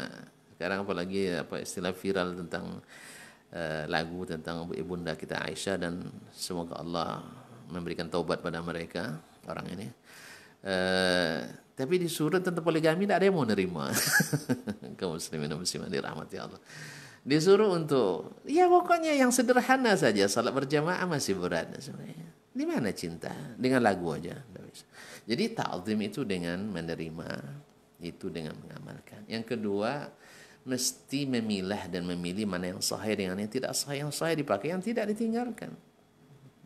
sekarang apalagi apa istilah viral tentang lagu tentang ibunda kita Aisyah, dan semoga Allah memberikan taubat pada mereka orang ini. Tapi disuruh tentang poligami tidak ada yang mau nerima. Kaum muslimin dan muslimat dirahmati Allah. Disuruh untuk ya pokoknya yang sederhana saja, salat berjamaah masih berat sebenarnya. Di mana cinta? Dengan lagu aja. Jadi ta'zim itu dengan menerima, itu dengan mengamalkan. Yang kedua, mesti memilah dan memilih mana yang sahih dengan yang tidak sahih. Yang sahih dipakai, yang tidak ditinggalkan.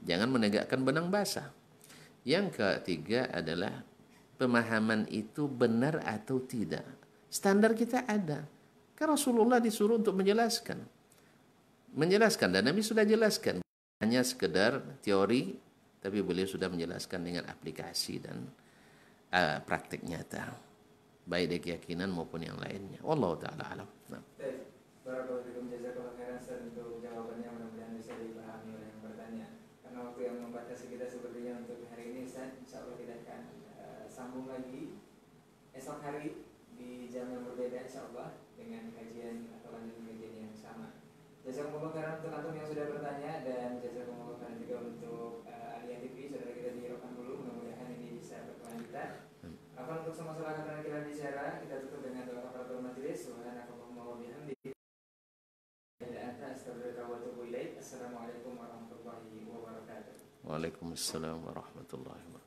Jangan menegakkan benang basah. Yang ketiga adalah pemahaman itu benar atau tidak. Standar kita ada. Kan Rasulullah disuruh untuk menjelaskan. Dan Nabi sudah jelaskan. Hanya sekedar teori, tapi beliau sudah menjelaskan dengan aplikasi dan praktik nyata. Baik dari keyakinan maupun yang lainnya. Wallahu ta'ala alam. Nah. Barakallahu jazakallahu khairan untuk jawabannya, mudah-mudahan bisa dipahami oleh yang bertanya. Karena waktu yang membatasi kita sepertinya untuk hari ini, insya Allah kita akan sambung lagi esok hari di jam yang berbeda insya Allah dengan kajian atau lanjut kajian yang sama. Jazakumullah khairan untuk antum yang sudah bertanya, dan jazakumullah khairan juga untuk Aliyah TV, saudara kita direkam dulu, mudah-mudahan ini bisa berkelanjutan. Apa untuk semua saudara yang kita bicara, kita tutup dengan doa kafaratul majelis. Subhanakallahumma wa bihamdika, Assalamualaikum warahmatullahi wabarakatuh. Waalaikumsalam warahmatullahi wabarakatuh.